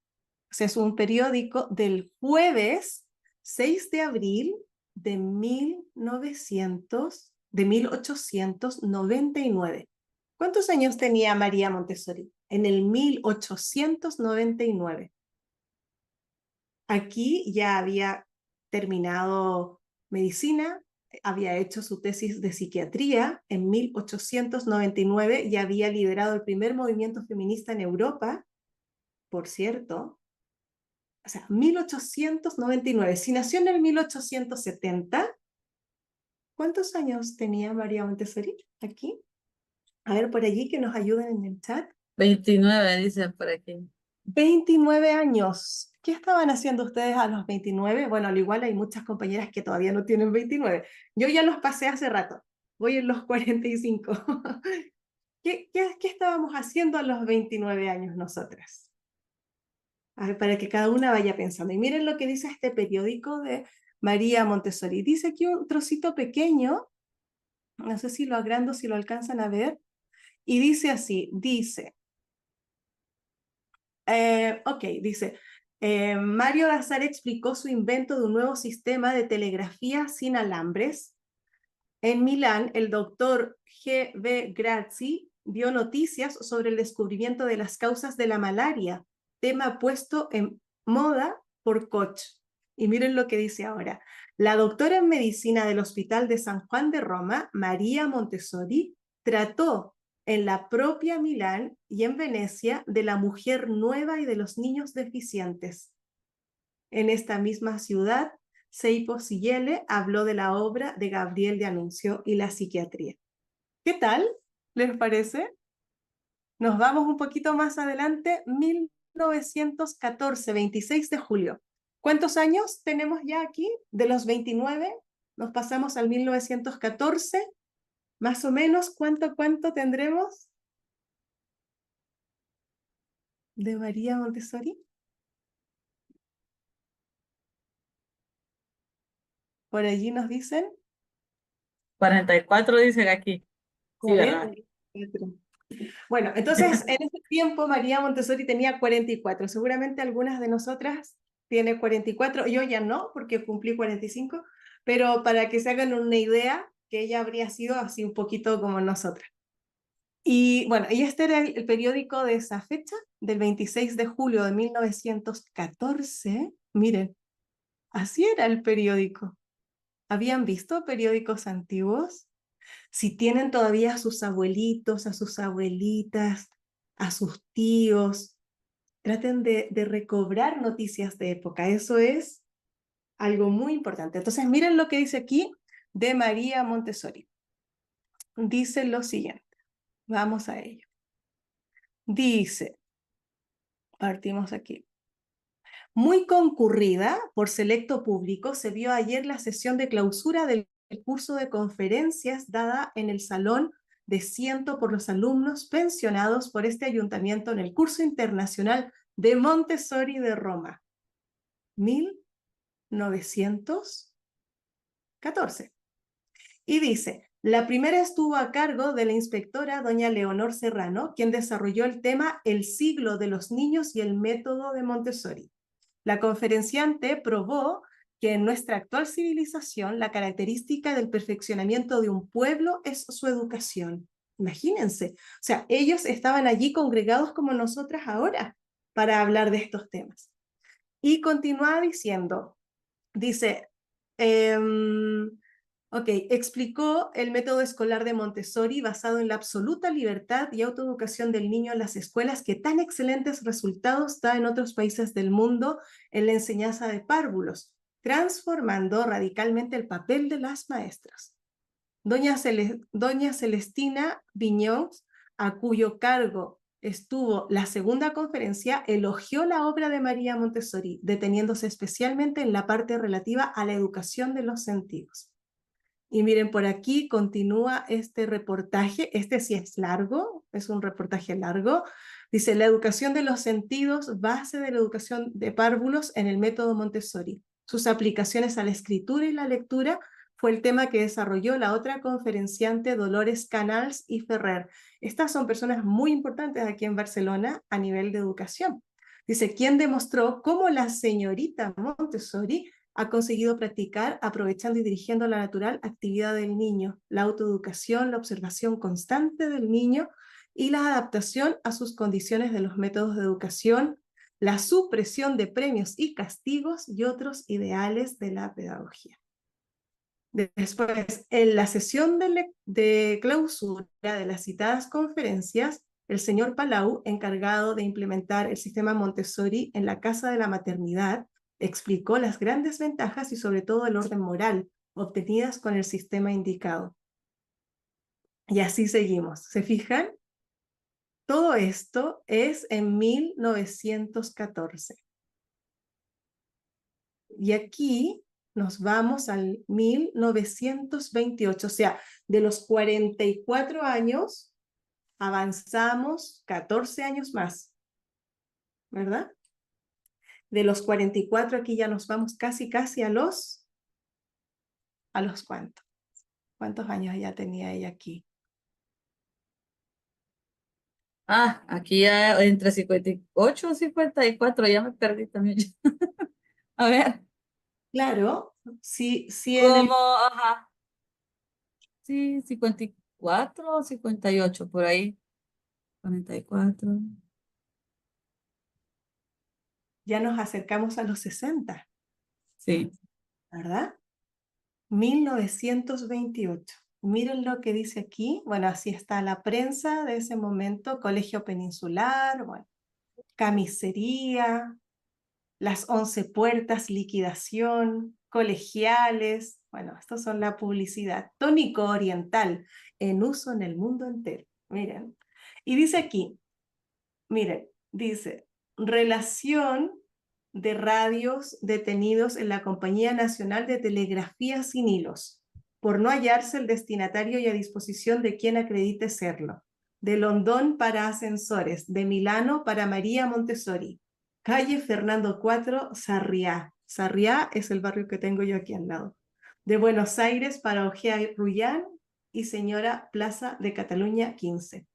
sea, es un periódico del jueves 6 de abril de 1899. ¿Cuántos años tenía María Montessori en el 1899? Aquí ya había terminado medicina, había hecho su tesis de psiquiatría en 1899 y había liderado el primer movimiento feminista en Europa, por cierto. O sea, 1899. Si nació en el 1870, ¿cuántos años tenía María Montessori aquí? A ver, por allí que nos ayuden en el chat. 29 dice por aquí. 29 años. ¿Qué estaban haciendo ustedes a los 29? Bueno, al igual hay muchas compañeras que todavía no tienen 29. Yo ya los pasé hace rato. Voy en los 45. ¿Qué estábamos haciendo a los 29 años nosotras? A ver, para que cada una vaya pensando. Y miren lo que dice este periódico de María Montessori. Dice aquí un trocito pequeño, no sé si lo agrando, si lo alcanzan a ver, y dice así, dice, Mario Lazar explicó su invento de un nuevo sistema de telegrafía sin alambres. En Milán, el doctor G. B. Grazzi dio noticias sobre el descubrimiento de las causas de la malaria, tema puesto en moda por Koch. Y miren lo que dice ahora. La doctora en medicina del Hospital de San Juan de Roma, María Montessori, trató en la propia Milán y en Venecia de la mujer nueva y de los niños deficientes. En esta misma ciudad, Seipo Sillele habló de la obra de Gabriel de Anuncio y la psiquiatría. ¿Qué tal? ¿Les parece? Nos vamos un poquito más adelante, 1914, 26 de julio. ¿Cuántos años tenemos ya aquí? De los 29, nos pasamos al 1914. Más o menos, ¿cuánto tendremos de María Montessori? Por allí nos dicen 44 dicen aquí. Sí, ¿verdad? 44. Bueno, entonces en ese tiempo María Montessori tenía 44. Seguramente algunas de nosotras tiene 44, yo ya no, porque cumplí 45, pero para que se hagan una idea, que ella habría sido así un poquito como nosotras. Y bueno, y este era el periódico de esa fecha, del 26 de julio de 1914. Miren, así era el periódico. ¿Habían visto periódicos antiguos? Si tienen todavía a sus abuelitos, a sus abuelitas, a sus tíos, traten de recobrar noticias de época. Eso es algo muy importante. Entonces, miren lo que dice aquí de María Montessori. Dice lo siguiente. Vamos a ello. Dice, partimos aquí. Muy concurrida por selecto público, se vio ayer la sesión de clausura del curso de conferencias dada en el Salón de Ciento por los alumnos pensionados por este ayuntamiento en el curso internacional de Montessori de Roma, 1914. Y dice, la primera estuvo a cargo de la inspectora doña Leonor Serrano, quien desarrolló el tema El siglo de los niños y el método de Montessori. La conferenciante probó que en nuestra actual civilización la característica del perfeccionamiento de un pueblo es su educación. Imagínense, o sea, ellos estaban allí congregados como nosotras ahora para hablar de estos temas. Y continúa diciendo, dice, explicó el método escolar de Montessori basado en la absoluta libertad y autoeducación del niño en las escuelas que tan excelentes resultados da en otros países del mundo en la enseñanza de párvulos, transformando radicalmente el papel de las maestras. Doña Celestina Viñols, a cuyo cargo estuvo la segunda conferencia, elogió la obra de María Montessori, deteniéndose especialmente en la parte relativa a la educación de los sentidos. Y miren, por aquí continúa este reportaje, este sí es largo, es un reportaje largo. Dice, la educación de los sentidos, base de la educación de párvulos en el método Montessori. Sus aplicaciones a la escritura y la lectura fue el tema que desarrolló la otra conferenciante Dolores Canals y Ferrer. Estas son personas muy importantes aquí en Barcelona a nivel de educación. Dice, quien demostró cómo la señorita Montessori ha conseguido practicar, aprovechando y dirigiendo la natural actividad del niño, la autoeducación, la observación constante del niño y la adaptación a sus condiciones de los métodos de educación, la supresión de premios y castigos y otros ideales de la pedagogía. Después, en la sesión de clausura de las citadas conferencias, el señor Palau, encargado de implementar el sistema Montessori en la Casa de la Maternidad, explicó las grandes ventajas y sobre todo el orden moral obtenidas con el sistema indicado. Y así seguimos. ¿Se fijan? Todo esto es en 1914. Y aquí nos vamos al 1928, o sea, de los 44 años avanzamos 14 años más, ¿verdad? De los 44 aquí ya nos vamos casi ¿a los cuántos? ¿Cuántos años ya tenía ella aquí? Ah, aquí ya entre 58 y 54, ya me perdí también. A ver, Claro, sí en el, como, ajá, sí, 54 o 58, por ahí. 44. ya nos acercamos a los 60, Sí. ¿verdad? 1928. Miren lo que dice aquí. Bueno, así está la prensa de ese momento, Colegio Peninsular, bueno, camisería, las 11 puertas, liquidación, colegiales. Bueno, estas son la publicidad. Tónico oriental, en uso en el mundo entero. Miren. Y dice aquí, miren, dice, relación de radios detenidos en la Compañía Nacional de Telegrafía sin hilos, por no hallarse el destinatario y a disposición de quien acredite serlo. De Londón para Ascensores, de Milano para María Montessori. Calle Fernando IV, Sarriá. Sarriá es el barrio que tengo yo aquí al lado. De Buenos Aires para Ojea Rullán y Señora Plaza de Cataluña 15.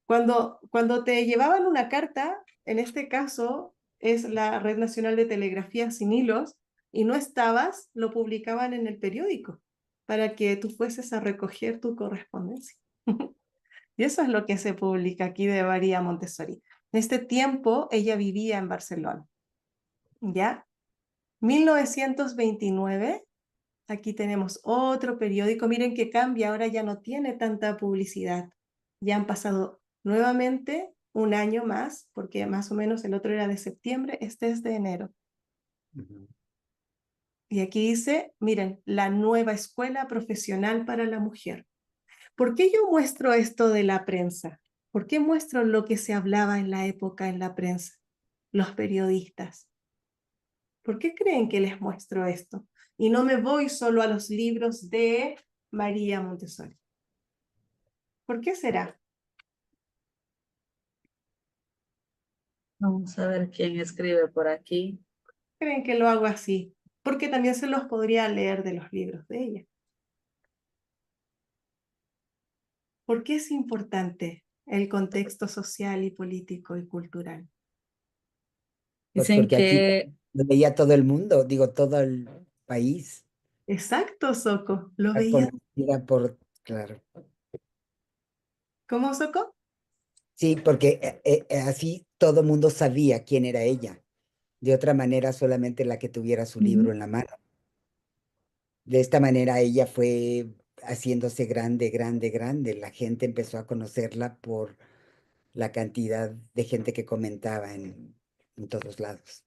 Cuando te llevaban una carta, en este caso, es la Red Nacional de Telegrafía Sin Hilos, y no estabas, lo publicaban en el periódico para que tú fueses a recoger tu correspondencia. Y eso es lo que se publica aquí de María Montessori. En este tiempo ella vivía en Barcelona, ¿ya? 1929, aquí tenemos otro periódico. Miren que cambia, ahora ya no tiene tanta publicidad. Ya han pasado nuevamente un año más, porque más o menos el otro era de septiembre, este es de enero. Ujú. Y aquí dice, miren, la nueva escuela profesional para la mujer. ¿Por qué yo muestro esto de la prensa? ¿Por qué muestro lo que se hablaba en la época en la prensa? Los periodistas. ¿Por qué creen que les muestro esto? Y no me voy solo a los libros de María Montessori. ¿Por qué será? Vamos a ver quién escribe por aquí. ¿Creen que lo hago así? Porque también se los podría leer de los libros de ella. ¿Por qué es importante el contexto social y político y cultural? Pues Dicen porque aquí que, lo veía todo el mundo, digo, todo el país, Exacto, Soco. Lo era veía. conocida por, claro. ¿Cómo, Soco? Sí, porque así todo el mundo sabía quién era ella. De otra manera, solamente la que tuviera su libro ujú, en la mano. De esta manera ella fue haciéndose grande, grande, grande. La gente empezó a conocerla por la cantidad de gente que comentaba en todos lados.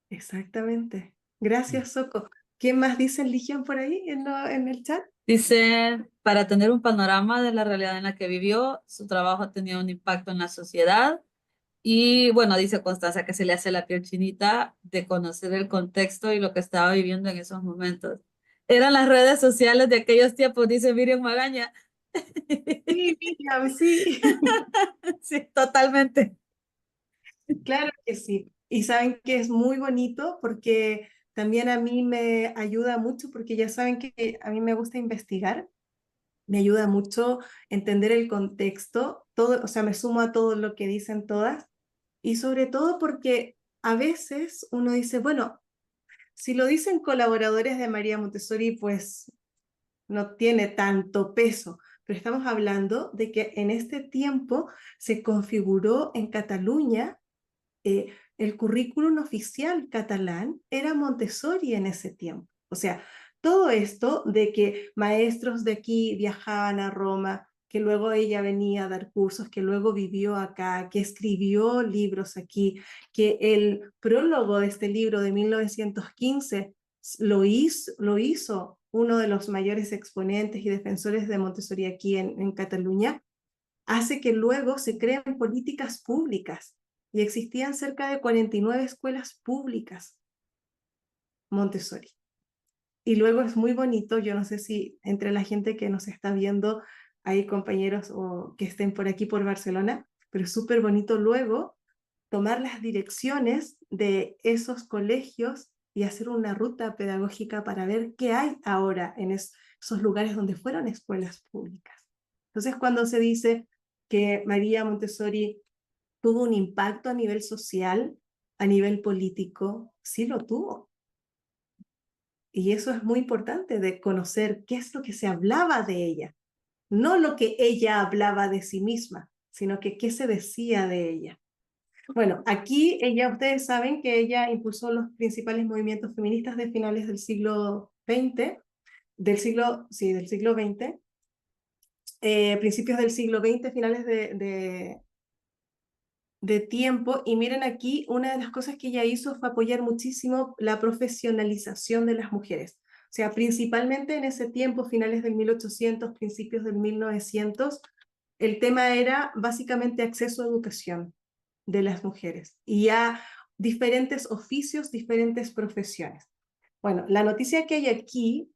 Exactamente. Gracias, Soco. ¿Qué más dice Ligian por ahí en el chat? dice, para tener un panorama de la realidad en la que vivió, su trabajo ha tenido un impacto en la sociedad. Y bueno, dice Constanza que se le hace la piel chinita de conocer el contexto y lo que estaba viviendo en esos momentos. Eran las redes sociales de aquellos tiempos, dice Miriam Magaña. Sí, Miriam, sí. Sí, totalmente. Claro que sí. Y saben que es muy bonito porque también a mí me ayuda mucho porque ya saben que a mí me gusta investigar. Me ayuda mucho entender el contexto, todo, o sea, me sumo a todo lo que dicen todas y sobre todo porque a veces uno dice, bueno, si lo dicen colaboradores de María Montessori, pues no tiene tanto peso, pero estamos hablando de que en este tiempo se configuró en Cataluña el currículum oficial catalán era Montessori en ese tiempo. O sea, todo esto de que maestros de aquí viajaban a Roma, que luego ella venía a dar cursos, que luego vivió acá, que escribió libros aquí, que el prólogo de este libro de 1915 lo hizo uno de los mayores exponentes y defensores de Montessori aquí en Cataluña, hace que luego se creen políticas públicas y existían cerca de 49 escuelas públicas Montessori. Y luego es muy bonito, yo no sé si entre la gente que nos está viendo hay compañeros o que estén por aquí por Barcelona, pero es súper bonito luego tomar las direcciones de esos colegios y hacer una ruta pedagógica para ver qué hay ahora en esos lugares donde fueron escuelas públicas. Entonces, cuando se dice que María Montessori tuvo un impacto a nivel social, a nivel político, sí lo tuvo. Y eso es muy importante de conocer qué es lo que se hablaba de ella, no lo que ella hablaba de sí misma, sino que qué se decía de ella. Bueno, aquí ustedes saben que ella impulsó los principales movimientos feministas de finales del siglo XX, del siglo XX, principios del siglo XX, finales de tiempo. Y miren aquí, una de las cosas que ella hizo fue apoyar muchísimo la profesionalización de las mujeres. O sea, principalmente en ese tiempo, finales del 1800, principios del 1900, el tema era básicamente acceso a educación de las mujeres y a diferentes oficios, diferentes profesiones. Bueno, la noticia que hay aquí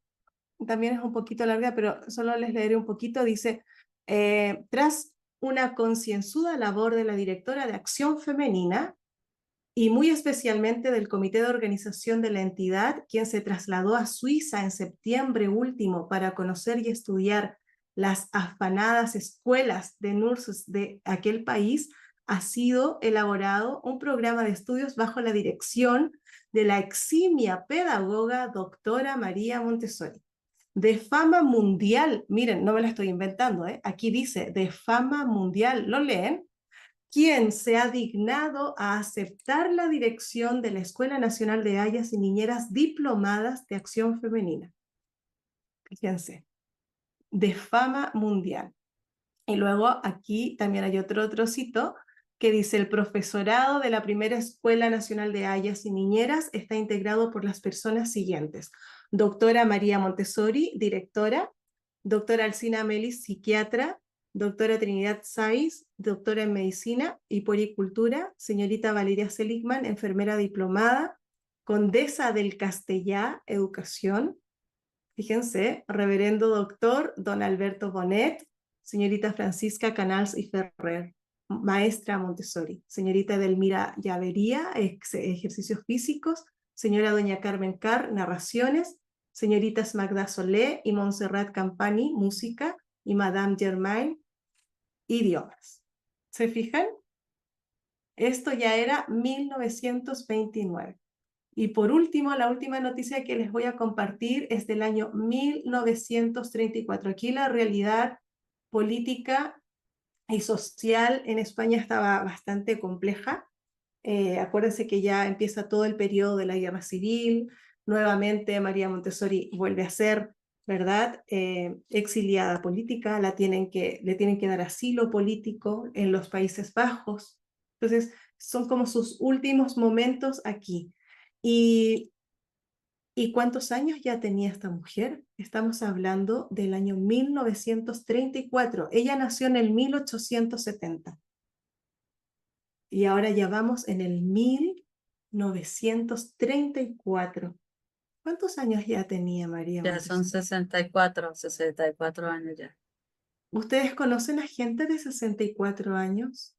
también es un poquito larga, pero solo les leeré un poquito. Dice, tras una concienzuda labor de la directora de Acción Femenina y muy especialmente del comité de organización de la entidad, quien se trasladó a Suiza en septiembre último para conocer y estudiar las afanadas escuelas de nurses de aquel país, ha sido elaborado un programa de estudios bajo la dirección de la eximia pedagoga doctora María Montessori, de fama mundial. Miren, no me la estoy inventando, ¿eh? Aquí dice, de fama mundial. ¿Lo leen? Quien se ha dignado a aceptar la dirección de la Escuela Nacional de Hayas y Niñeras Diplomadas de Acción Femenina. Fíjense, de fama mundial. Y luego aquí también hay otro trocito que dice: el profesorado de la primera Escuela Nacional de Hayas y Niñeras está integrado por las personas siguientes: doctora María Montessori, directora; doctora Alcina Melis, psiquiatra; doctora Trinidad Saiz, doctora en medicina y puericultura; señorita Valeria Seligman, enfermera diplomada; condesa del Castellá, educación. Fíjense, reverendo doctor don Alberto Bonet, señorita Francisca Canals y Ferrer, maestra Montessori; señorita Edelmira Llavería, ejercicios físicos; señora doña Carmen Carr, narraciones; señoritas Magda Solé y Montserrat Campani, música; y Madame Germain, idiomas. ¿Se fijan? Esto ya era 1929. Y por último, la última noticia que les voy a compartir es del año 1934. Aquí la realidad política y social en España estaba bastante compleja. Acuérdense que ya empieza todo el periodo de la Guerra Civil. Nuevamente María Montessori vuelve a ser, ¿verdad?, exiliada política. Le tienen que dar asilo político en los Países Bajos. Entonces, son como sus últimos momentos aquí. ¿Y, ¿Y cuántos años ya tenía esta mujer? Estamos hablando del año 1934. Ella nació en el 1870. Y ahora ya vamos en el 1934. ¿Cuántos años ya tenía María Ya son Montessori? 64 años ya. ¿Ustedes conocen a gente de 64 años?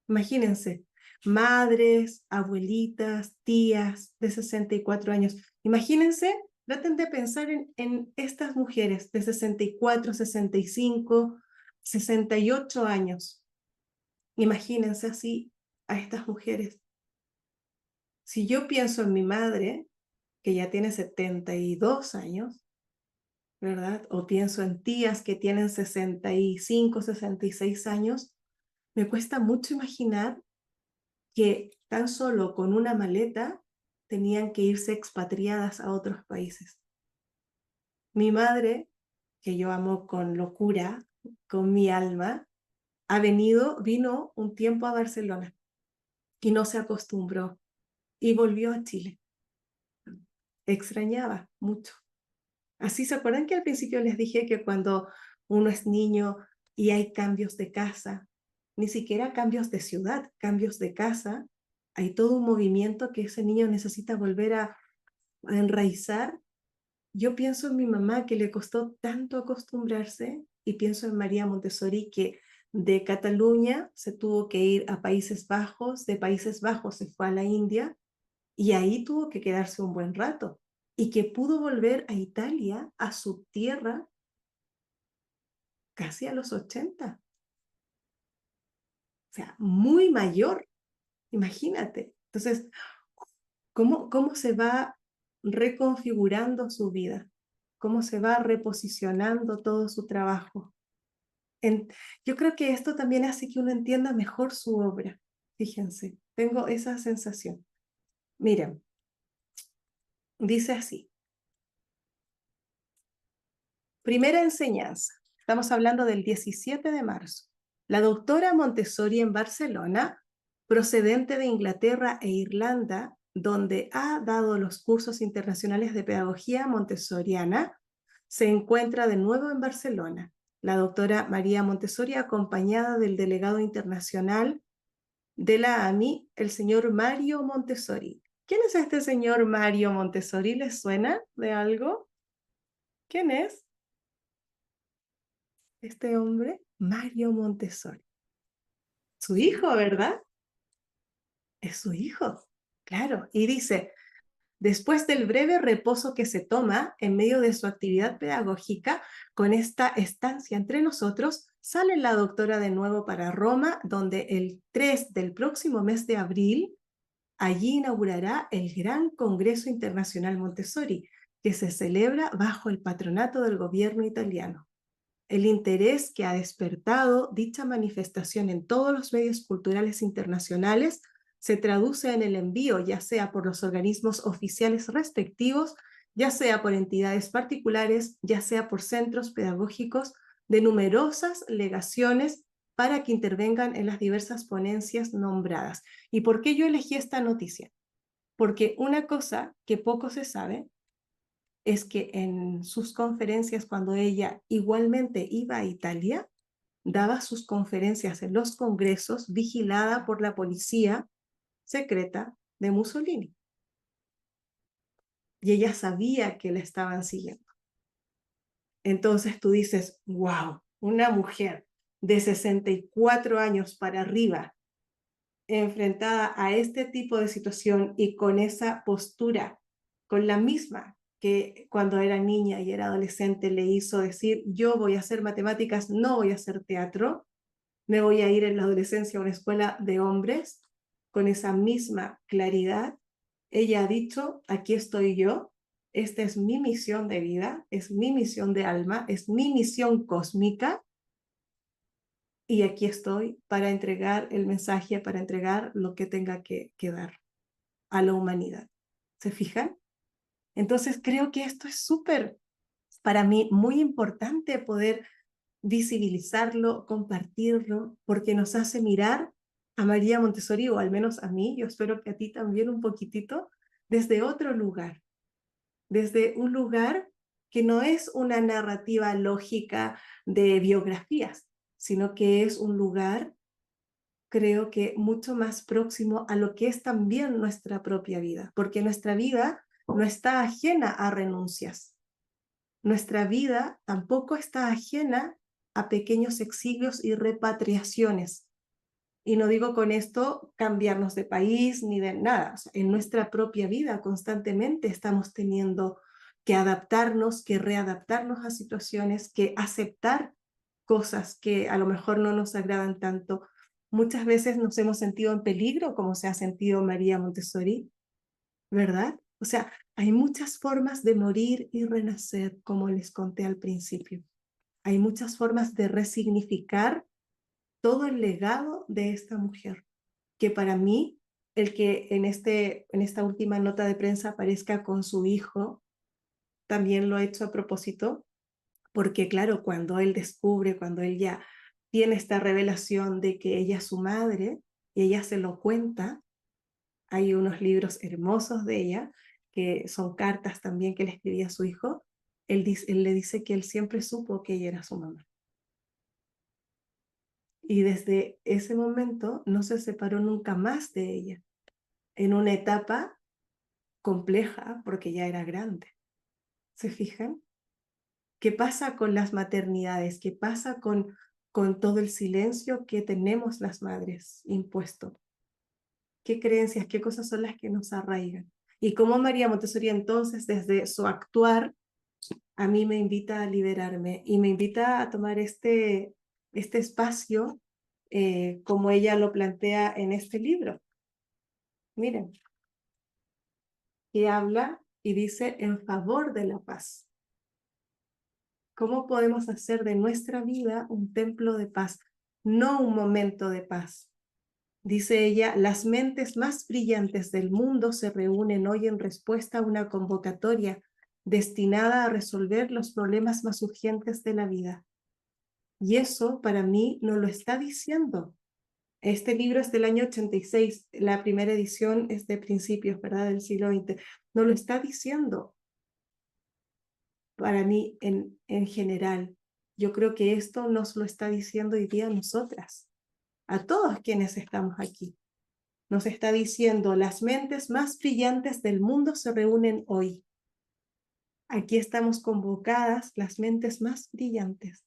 Imagínense, madres, abuelitas, tías de 64 años. Imagínense, traten de pensar en estas mujeres de 64, 65, 68 años. Imagínense así a estas mujeres. Si yo pienso en mi madre, que ya tiene 72 años, ¿verdad? O pienso en tías que tienen 65, 66 años, me cuesta mucho imaginar que tan solo con una maleta tenían que irse expatriadas a otros países. Mi madre, que yo amo con locura, con mi alma, vino un tiempo a Barcelona y no se acostumbró y volvió a Chile. Extrañaba mucho. Así, ¿se acuerdan que al principio les dije que cuando uno es niño y hay cambios de casa, ni siquiera cambios de ciudad, cambios de casa, hay todo un movimiento que ese niño necesita volver a enraizar? Yo pienso en mi mamá, que le costó tanto acostumbrarse, y pienso en María Montessori, que de Cataluña se tuvo que ir a Países Bajos, de Países Bajos se fue a la India, y ahí tuvo que quedarse un buen rato, y que pudo volver a Italia, a su tierra, casi a los 80. O sea, muy mayor, imagínate. Entonces, ¿cómo se va reconfigurando su vida? ¿Cómo se va reposicionando todo su trabajo? Yo creo que esto también hace que uno entienda mejor su obra. Fíjense, tengo esa sensación. Miren, dice así: primera enseñanza. Estamos hablando del 17 de marzo. La doctora Montessori en Barcelona, procedente de Inglaterra e Irlanda, donde ha dado los cursos internacionales de pedagogía montessoriana, se encuentra de nuevo en Barcelona. La doctora María Montessori, acompañada del delegado internacional de la AMI, el señor Mario Montessori. ¿Quién es este señor Mario Montessori? ¿Les suena de algo? ¿Quién es este hombre? Mario Montessori. Su hijo, ¿verdad? Es su hijo, claro. Y dice: Después del breve reposo que se toma en medio de su actividad pedagógica, con esta estancia entre nosotros, sale la doctora de nuevo para Roma, donde el 3 del próximo mes de abril, allí inaugurará el Gran Congreso Internacional Montessori, que se celebra bajo el patronato del gobierno italiano. El interés que ha despertado dicha manifestación en todos los medios culturales internacionales se traduce en el envío, ya sea por los organismos oficiales respectivos, ya sea por entidades particulares, ya sea por centros pedagógicos, de numerosas legaciones para que intervengan en las diversas ponencias nombradas. ¿Y por qué yo elegí esta noticia? Porque una cosa que poco se sabe es que en sus conferencias, cuando ella igualmente iba a Italia, daba sus conferencias en los congresos vigilada por la policía secreta de Mussolini. Y ella sabía que la estaban siguiendo. Entonces tú dices, wow, una mujer de 64 años para arriba, enfrentada a este tipo de situación y con esa postura, con la misma que cuando era niña y era adolescente le hizo decir, yo voy a hacer matemáticas, no voy a hacer teatro, me voy a ir en la adolescencia a una escuela de hombres, con esa misma claridad, ella ha dicho, aquí estoy yo, esta es mi misión de vida, es mi misión de alma, es mi misión cósmica, y aquí estoy para entregar el mensaje, para entregar lo que tenga que dar a la humanidad. ¿Se fijan? Entonces creo que esto es súper, para mí, muy importante poder visibilizarlo, compartirlo, porque nos hace mirar a María Montessori, o al menos a mí, yo espero que a ti también un poquitito, desde otro lugar, desde un lugar que no es una narrativa lógica de biografías, sino que es un lugar, creo que mucho más próximo a lo que es también nuestra propia vida, porque nuestra vida no está ajena a renuncias. Nuestra vida tampoco está ajena a pequeños exilios y repatriaciones. Y no digo con esto cambiarnos de país ni de nada. O sea, en nuestra propia vida constantemente estamos teniendo que adaptarnos, que readaptarnos a situaciones, que aceptar cosas que a lo mejor no nos agradan tanto. Muchas veces nos hemos sentido en peligro, como se ha sentido María Montessori, ¿verdad? O sea, hay muchas formas de morir y renacer, como les conté al principio. Hay muchas formas de resignificar todo el legado de esta mujer, que para mí, el que en esta última nota de prensa aparezca con su hijo, también lo he hecho a propósito, porque claro, cuando él descubre, cuando él ya tiene esta revelación de que ella es su madre, y ella se lo cuenta, hay unos libros hermosos de ella, que son cartas también que le escribía a su hijo. Él le dice que él siempre supo que ella era su mamá. Y desde ese momento no se separó nunca más de ella, en una etapa compleja porque ya era grande. ¿Se fijan? ¿Qué pasa con las maternidades? ¿Qué pasa con todo el silencio que tenemos las madres impuesto? ¿Qué creencias, qué cosas son las que nos arraigan? Y cómo María Montessori entonces, desde su actuar, a mí me invita a liberarme y me invita a tomar este espacio como ella lo plantea en este libro. Miren, que habla y dice en favor de la paz. ¿Cómo podemos hacer de nuestra vida un templo de paz, no un momento de paz? Dice ella, las mentes más brillantes del mundo se reúnen hoy en respuesta a una convocatoria destinada a resolver los problemas más urgentes de la vida. Y eso para mí no lo está diciendo. Este libro es del año 86, la primera edición es de principios, ¿verdad?, del siglo XX. No lo está diciendo para mí en general. Yo creo que esto nos lo está diciendo hoy día a nosotras, a todos quienes estamos aquí. Nos está diciendo, las mentes más brillantes del mundo se reúnen hoy. Aquí estamos convocadas, las mentes más brillantes,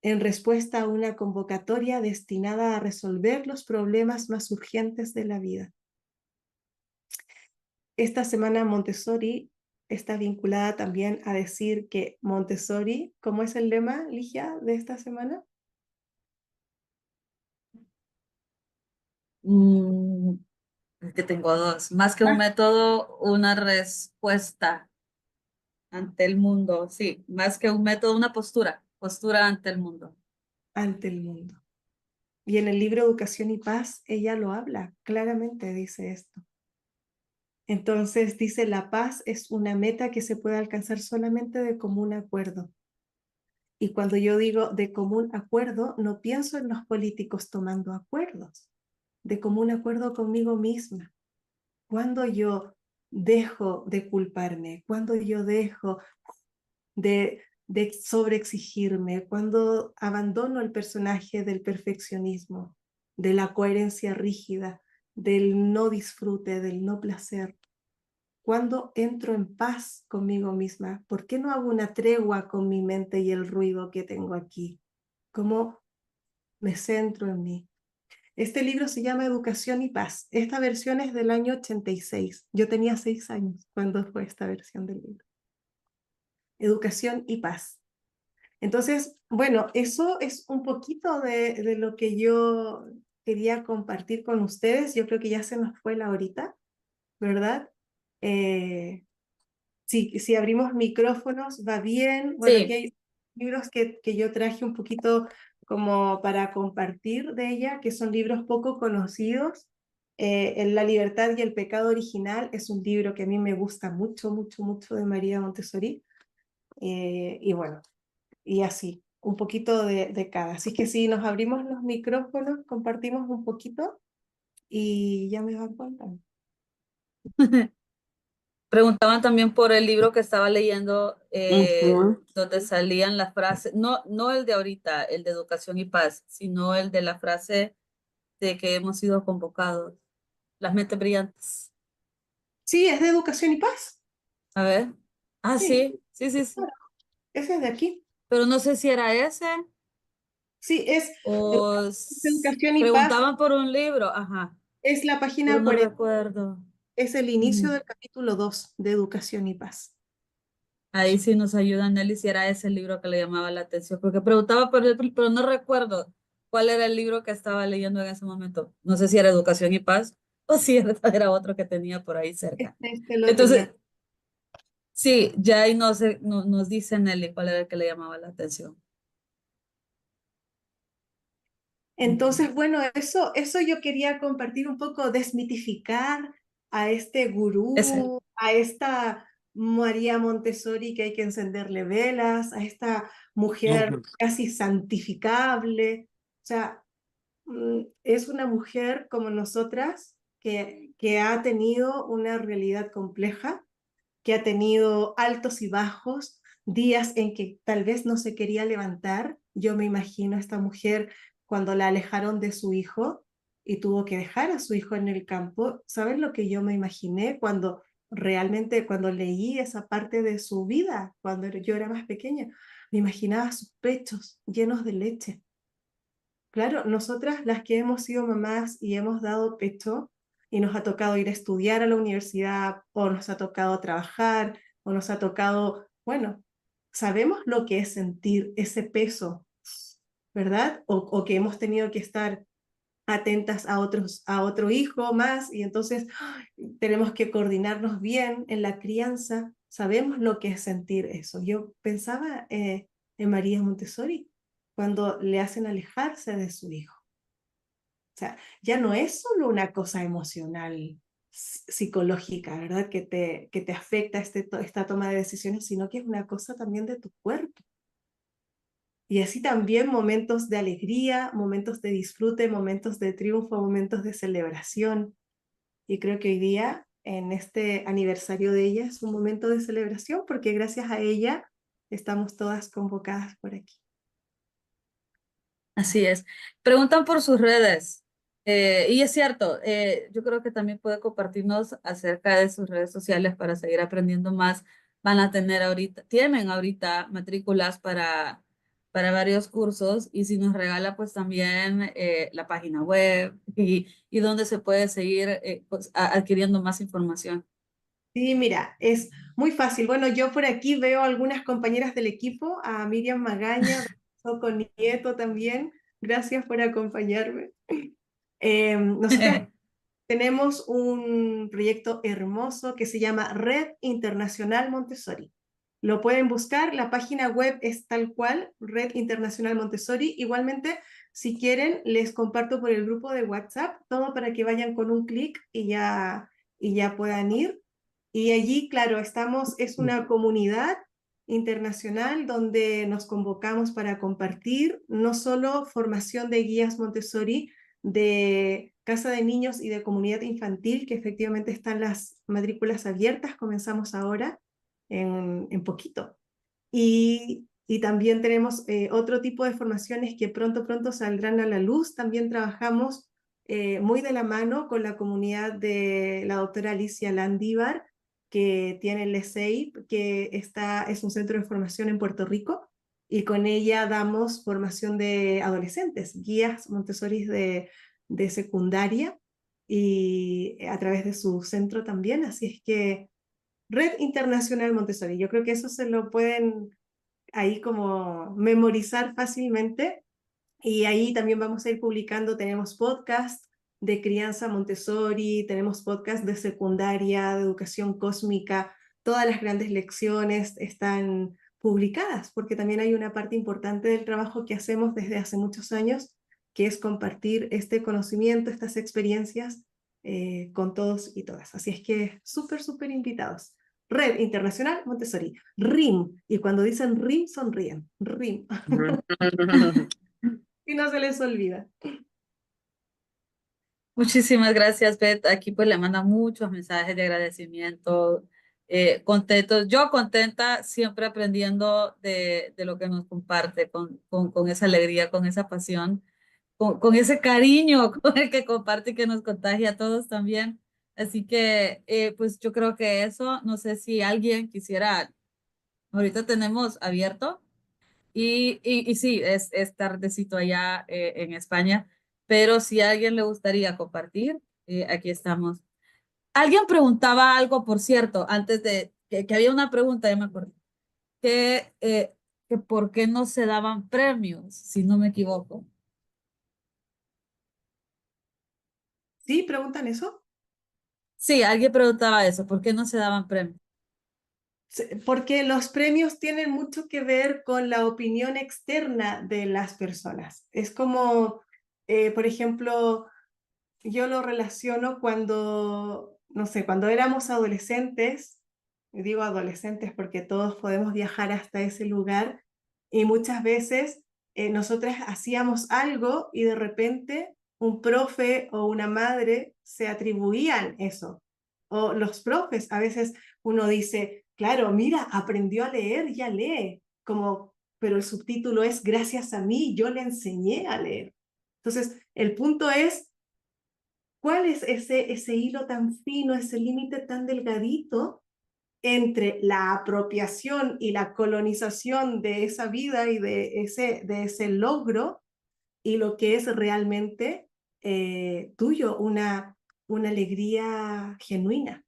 en respuesta a una convocatoria destinada a resolver los problemas más urgentes de la vida. esta semana Montessori está vinculada también a decir que Montessori, ¿cómo es el lema, Ligia, de esta semana? Mm, es que tengo dos. Más que un Más método, una respuesta ante el mundo. Sí, más que un método, una postura. Postura ante el mundo. ante el mundo. Y en el libro Educación y Paz, ella lo habla, claramente dice esto. Entonces dice, la paz es una meta que se puede alcanzar solamente de común acuerdo. Y cuando yo digo de común acuerdo, no pienso en los políticos tomando acuerdos, de común acuerdo conmigo misma. Cuando yo dejo de culparme, cuando yo dejo de sobreexigirme, cuando abandono el personaje del perfeccionismo, de la coherencia rígida, del no disfrute, del no placer, cuando entro en paz conmigo misma, ¿por qué no hago una tregua con mi mente y el ruido que tengo aquí? ¿Cómo me centro en mí? Este libro se llama Educación y Paz. Esta versión es del año 86. Yo tenía 6 años cuando fue esta versión del libro. Educación y Paz. Entonces, bueno, eso es un poquito de lo que yo quería compartir con ustedes. Yo creo que ya se nos fue la horita, ¿verdad? Si abrimos micrófonos, va bien. Bueno, aquí Sí, hay libros que yo traje un poquito como para compartir de ella, que son libros poco conocidos. En La libertad y el pecado original es un libro que a mí me gusta mucho, mucho, mucho de María Montessori. Y bueno, y así, un poquito de cada. Así que si nos abrimos los micrófonos, compartimos un poquito y ya me van contando. preguntaban también por el libro que estaba leyendo, Ujú. donde salían las frases, no, no el de ahorita, el de Educación y Paz, sino el de la frase de que hemos sido convocados, las mentes brillantes. Sí, es de Educación y Paz. A ver. Ah, Sí, sí, sí, sí, sí. claro, ese es de aquí. Pero no sé si era ese Sí, es o Educación y Paz, preguntaban por un libro, ajá, es la pero página no 40, recuerdo. es el inicio Ujú. del capítulo 2 de Educación y Paz. Ahí sí nos ayuda Nelly si era ese el libro que le llamaba la atención, porque preguntaba por él, pero no recuerdo cuál era el libro que estaba leyendo en ese momento. No sé si era Educación y Paz o si era otro que tenía por ahí cerca. Este lo tenía. Entonces, sí, ya ahí nos dice Nelly cuál era el que le llamaba la atención. Ujú. Entonces, bueno, eso yo quería compartir un poco, desmitificar a este Ese. gurú, a esta María Montessori que hay que encenderle velas, a esta mujer Ujú. casi santificable. O sea, es una mujer como nosotras que ha tenido una realidad compleja, que ha tenido altos y bajos, días en que tal vez no se quería levantar. Yo me imagino a esta mujer cuando la alejaron de su hijo y tuvo que dejar a su hijo en el campo. ¿Sabes lo que yo me imaginé cuando realmente, cuando leí esa parte de su vida, cuando yo era más pequeña? Me imaginaba sus pechos llenos de leche. Claro, nosotras las que hemos sido mamás y hemos dado pecho y nos ha tocado ir a estudiar a la universidad o nos ha tocado trabajar o nos ha tocado, bueno, sabemos lo que es sentir ese peso, ¿verdad? O que hemos tenido que estar atentas a otro hijo más y entonces tenemos que coordinarnos bien en la crianza. Sabemos lo que es sentir eso. Yo pensaba en María Montessori cuando le hacen alejarse de su hijo. O sea, ya no es solo una cosa emocional, psicológica, ¿verdad? Que te afecta esta toma de decisiones, sino que es una cosa también de tu cuerpo. Y así también momentos de alegría, momentos de disfrute, momentos de triunfo, momentos de celebración. Y creo que hoy día, en este aniversario de ella, es un momento de celebración porque gracias a ella estamos todas convocadas por aquí. Así es. Preguntan por sus redes. Y es cierto, yo creo que también puede compartirnos acerca de sus redes sociales para seguir aprendiendo más. Van a tener ahorita, tienen ahorita matrículas para varios cursos y si nos regala pues también la página web y donde se puede seguir pues, adquiriendo más información. Sí, mira, es muy fácil. Bueno, yo por aquí veo algunas compañeras del equipo, a Miriam Magaña, Soco Nieto también. Gracias por acompañarme. Nosotras tenemos un proyecto hermoso que se llama Red Internacional Montessori. Lo pueden buscar, la página web es tal cual, Red Internacional Montessori. Igualmente, si quieren, les comparto por el grupo de WhatsApp todo para que vayan con un clic y ya puedan ir. Y allí, claro, es una comunidad internacional donde nos convocamos para compartir no solo formación de guías Montessori, de casa de niños y de comunidad infantil, que efectivamente están las matrículas abiertas, comenzamos ahora en poquito. Y también tenemos otro tipo de formaciones que pronto saldrán a la luz. También trabajamos muy de la mano con la comunidad de la doctora Alicia Landívar, que tiene el ESEIP, que es un centro de formación en Puerto Rico, y con ella damos formación de adolescentes, guías Montessori de secundaria, y a través de su centro también. Así es que Red Internacional Montessori, yo creo que eso se lo pueden ahí como memorizar fácilmente, y ahí también vamos a ir publicando, tenemos podcast de crianza Montessori, tenemos podcast de secundaria, de educación cósmica, todas las grandes lecciones están publicadas, porque también hay una parte importante del trabajo que hacemos desde hace muchos años, que es compartir este conocimiento, estas experiencias con todos y todas. Así es que súper invitados. Red Internacional Montessori, RIM, y cuando dicen RIM sonríen, RIM, y no se les olvida. Muchísimas gracias, Beth. Aquí pues le manda muchos mensajes de agradecimiento, contentos. Yo contenta, siempre aprendiendo de lo que nos comparte, con esa alegría, con esa pasión, con ese cariño con el que comparte y que nos contagia a todos también. Así que pues yo creo que eso, no sé si alguien quisiera, ahorita tenemos abierto. Y sí, es tardecito allá en España, pero si a alguien le gustaría compartir, aquí estamos. Alguien preguntaba algo, por cierto, antes de que había una pregunta, ya me acordé, que por qué no se daban premios, si no me equivoco. ¿Sí? ¿Preguntan eso? Sí, alguien preguntaba eso, ¿por qué no se daban premios? Porque los premios tienen mucho que ver con la opinión externa de las personas. Es como, por ejemplo, yo lo relaciono cuando, no sé, cuando éramos adolescentes, y digo adolescentes porque todos podemos viajar hasta ese lugar, y muchas veces nosotras hacíamos algo y de repente un profe o una madre se atribuían eso. O los profes, a veces uno dice, claro, mira, aprendió a leer, ya lee, como, pero el subtítulo es gracias a mí, yo le enseñé a leer. Entonces, el punto es, ¿cuál es ese hilo tan fino, ese límite tan delgadito entre la apropiación y la colonización de esa vida y de ese logro y lo que es realmente tuyo, una alegría genuina?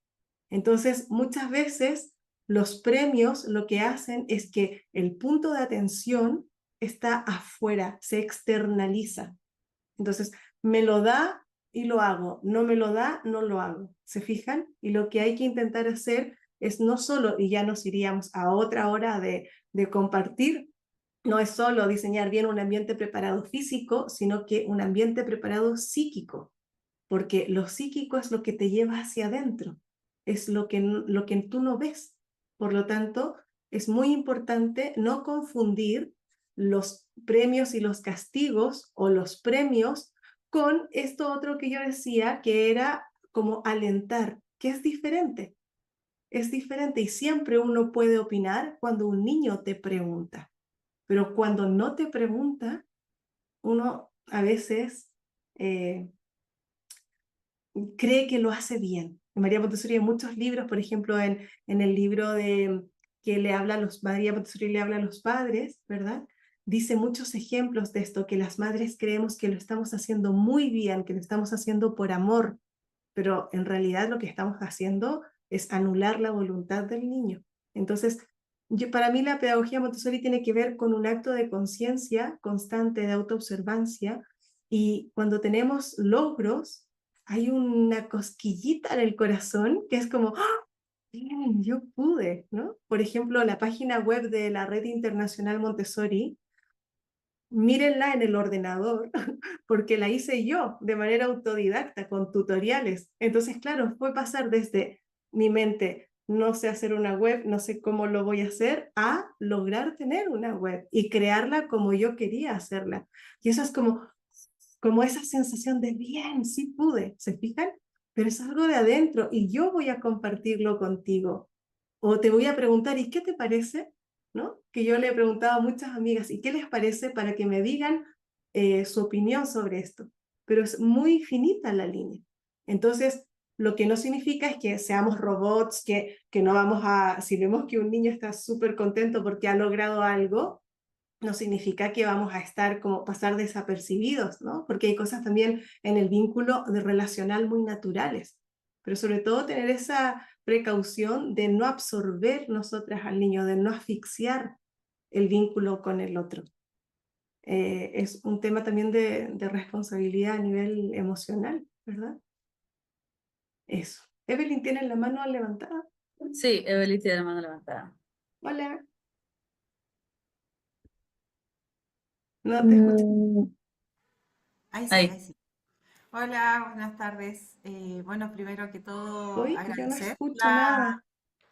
Entonces, muchas veces los premios lo que hacen es que el punto de atención está afuera, se externaliza. Entonces, me lo da y lo hago, no me lo da, no lo hago. ¿Se fijan? Y lo que hay que intentar hacer es no solo, y ya nos iríamos a otra hora de compartir, no es solo diseñar bien un ambiente preparado físico, sino que un ambiente preparado psíquico, porque lo psíquico es lo que te lleva hacia adentro, es lo que tú no ves. Por lo tanto, es muy importante no confundir los premios y los castigos o los premios con esto otro que yo decía, que era como alentar, que es diferente y siempre uno puede opinar cuando un niño te pregunta, pero cuando no te pregunta, uno a veces cree que lo hace bien. María Montessori hay muchos libros, por ejemplo, en el libro que le habla María Montessori le habla a los padres, ¿verdad? Dice muchos ejemplos de esto, que las madres creemos que lo estamos haciendo muy bien, que lo estamos haciendo por amor, pero en realidad lo que estamos haciendo es anular la voluntad del niño. Entonces, para mí la pedagogía Montessori tiene que ver con un acto de conciencia constante, de autoobservancia, y cuando tenemos logros, hay una cosquillita en el corazón que es como, ¡ah! Bien, yo pude, ¿no? Por ejemplo, la página web de la Red Internacional Montessori, mírenla en el ordenador, porque la hice yo de manera autodidacta, con tutoriales. Entonces, claro, fue pasar desde mi mente, no sé hacer una web, no sé cómo lo voy a hacer, a lograr tener una web y crearla como yo quería hacerla. Y eso es como esa sensación de bien, sí pude, ¿se fijan? Pero es algo de adentro y yo voy a compartirlo contigo. O te voy a preguntar, ¿y qué te parece? ¿No? Que yo le he preguntado a muchas amigas, ¿y qué les parece? Para que me digan su opinión sobre esto. Pero es muy finita la línea. Entonces, lo que no significa es que seamos robots, que no vamos a, si vemos que un niño está súper contento porque ha logrado algo, no significa que vamos a estar como pasar desapercibidos, ¿no? Porque hay cosas también en el vínculo de relacional muy naturales, pero sobre todo tener esa precaución de no absorber nosotras al niño, de no asfixiar el vínculo con el otro. Es un tema también de responsabilidad a nivel emocional, ¿verdad? Eso. Evelyn tiene la mano levantada. Sí, Evelyn tiene la mano levantada. Hola. No te escucho. Ahí sí, Ahí. ahí sí. Hola, buenas tardes. Bueno, primero que todo, Uy, yo no agradecer escucho nada.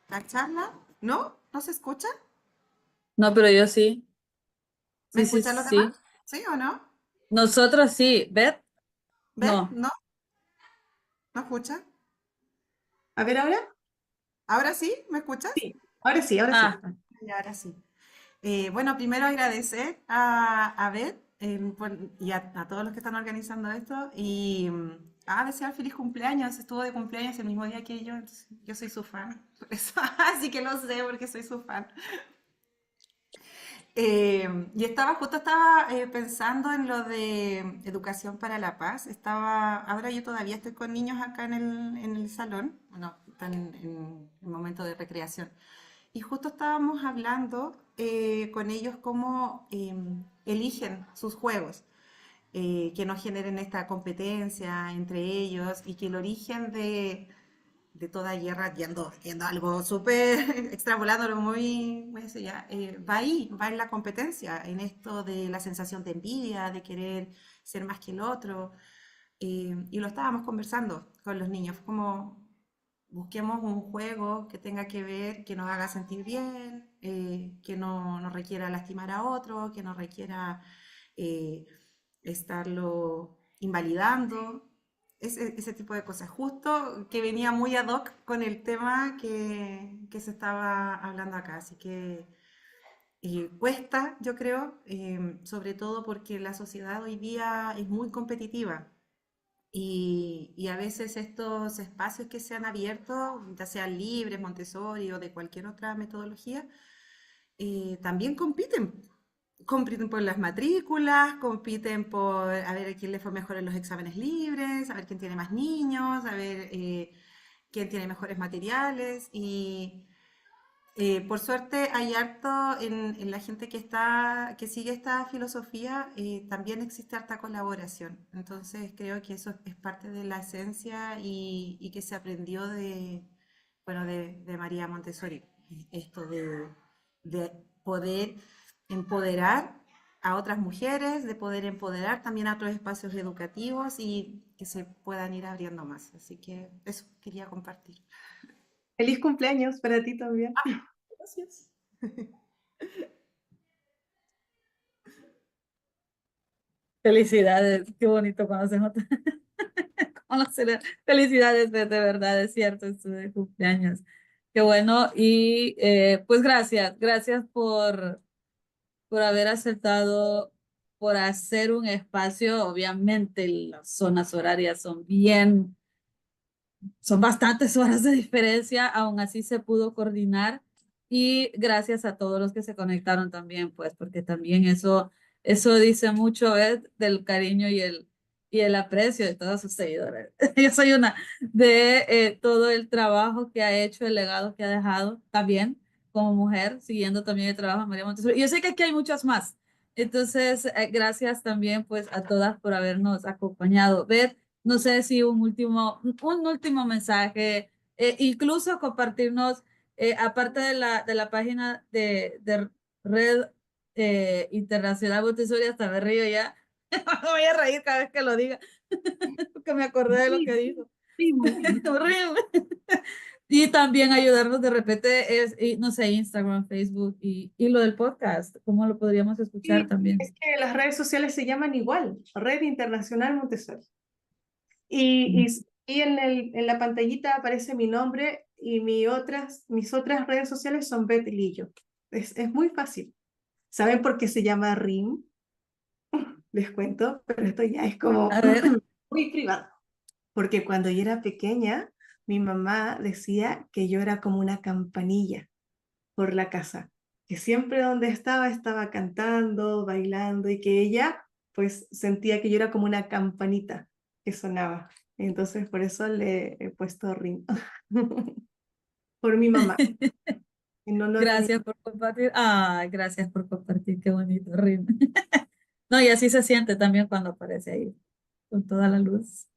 la charla. ¿No? ¿No se escucha? No, pero yo sí. ¿Me Sí, sí, escuchan los demás? sí. ¿Sí o no? Nosotros sí. ¿Beth? ¿Ven? No. ¿No? ¿No escucha? A ver ahora. ¿Ahora sí? ¿Me escuchas? Sí, ahora sí, ahora sí. Ah, Y ahora sí. Bueno, primero agradecer a Beth y a todos los que están organizando esto y desear feliz cumpleaños. Estuvo de cumpleaños el mismo día que yo, entonces yo soy su fan. Por eso, así que lo sé porque soy su fan. Y justo estaba pensando en lo de educación para la paz. Ahora yo todavía estoy con niños acá en el salón, bueno, están en el momento de recreación. Y justo estábamos hablando con ellos cómo eligen sus juegos, que no generen esta competencia entre ellos y que el origen de toda guerra, yendo a algo súper, extrapolándolo muy así ya, va ahí, va en la competencia, en esto de la sensación de envidia, de querer ser más que el otro. Y lo estábamos conversando con los niños, como busquemos un juego que tenga que ver, que nos haga sentir bien, que no requiera lastimar a otro, que no requiera eh, estarlo invalidando, ese tipo de cosas. Justo que venía muy ad hoc con el tema que se estaba hablando acá, así que cuesta, yo creo, sobre todo porque la sociedad hoy día es muy competitiva. Y a veces estos espacios que se han abierto, ya sean libres, Montessori o de cualquier otra metodología, también compiten por las matrículas, compiten por a ver quién le fue mejor en los exámenes libres, a ver quién tiene más niños, a ver quién tiene mejores materiales. Y por suerte hay harto en la gente que sigue esta filosofía, también existe harta colaboración. Entonces creo que eso es parte de la esencia y que se aprendió bueno, de María Montessori. Esto de poder empoderar a otras mujeres, de poder empoderar también a otros espacios educativos y que se puedan ir abriendo más. Así que eso quería compartir. Feliz cumpleaños para ti también. Gracias. felicidades. Qué bonito cuando se nota. Felicidades, Beth, de verdad, es cierto, es tu cumpleaños. Qué bueno. Y pues gracias por haber aceptado, por hacer un espacio. Obviamente las zonas horarias son bastantes horas de diferencia, aún así se pudo coordinar y gracias a todos los que se conectaron también, pues, porque también eso dice mucho del cariño y el aprecio de todos sus seguidores. Yo soy una de todo el trabajo que ha hecho, el legado que ha dejado también como mujer, siguiendo también el trabajo de María Montessori. Yo sé que aquí hay muchas más. Entonces, gracias también pues a todas por habernos acompañado. Beth, no sé si un último mensaje, incluso compartirnos, aparte de la página de Red Internacional Montessori, hasta me río ya. Me voy a reír cada vez que lo diga, porque me acordé de lo que dijo. Horrible. Y también ayudarnos de repente es, y, no sé, Instagram, Facebook y lo del podcast, ¿cómo lo podríamos escuchar Sí, también? es que las redes sociales se llaman igual, Red Internacional Montessori. Y en la pantallita aparece mi nombre y mis otras redes sociales son Beth Lillo. Es muy fácil. ¿Saben por qué se llama RIM? Les cuento, pero esto ya es como A ver, muy privado. Porque cuando yo era pequeña, mi mamá decía que yo era como una campanilla por la casa, que siempre donde estaba cantando, bailando y que ella pues sentía que yo era como una campanita que sonaba. Entonces por eso le he puesto Rin, por mi mamá, en honor a mi... gracias por compartir. Ay, gracias por compartir, qué bonito, Rin. No, y así se siente también cuando aparece ahí, con toda la luz.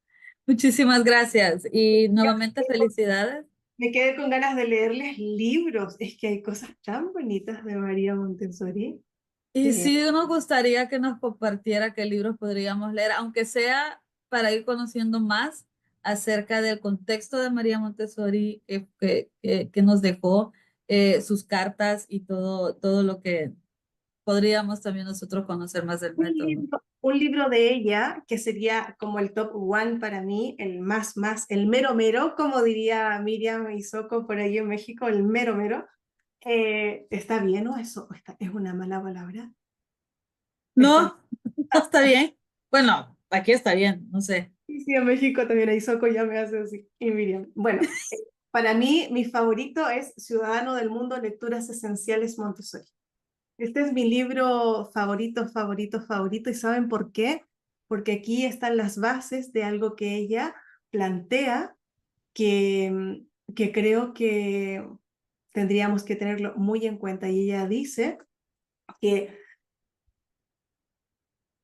Muchísimas gracias y nuevamente felicidades. Me quedé con ganas de leerles libros, es que hay cosas tan bonitas de María Montessori. Y que sí nos gustaría que nos compartiera qué libros podríamos leer, aunque sea para ir conociendo más acerca del contexto de María Montessori que nos dejó, sus cartas y todo lo que podríamos también nosotros conocer más del método. un libro de ella, que sería como el top one para mí, el el mero mero, como diría Miriam Isoko por ahí en México, el mero mero. ¿Está bien o eso? ¿Es una mala palabra? Está, No, no está bien. Bueno, aquí está bien, no sé. sí, sí, en México también hay Isoko, ya me hace así. Y Miriam. Bueno, para mí, mi favorito es Ciudadano del Mundo, Lecturas Esenciales Montessori. Este es mi libro favorito, favorito, favorito. ¿Y saben por qué? Porque aquí están las bases de algo que ella plantea que creo que tendríamos que tenerlo muy en cuenta. Y ella dice que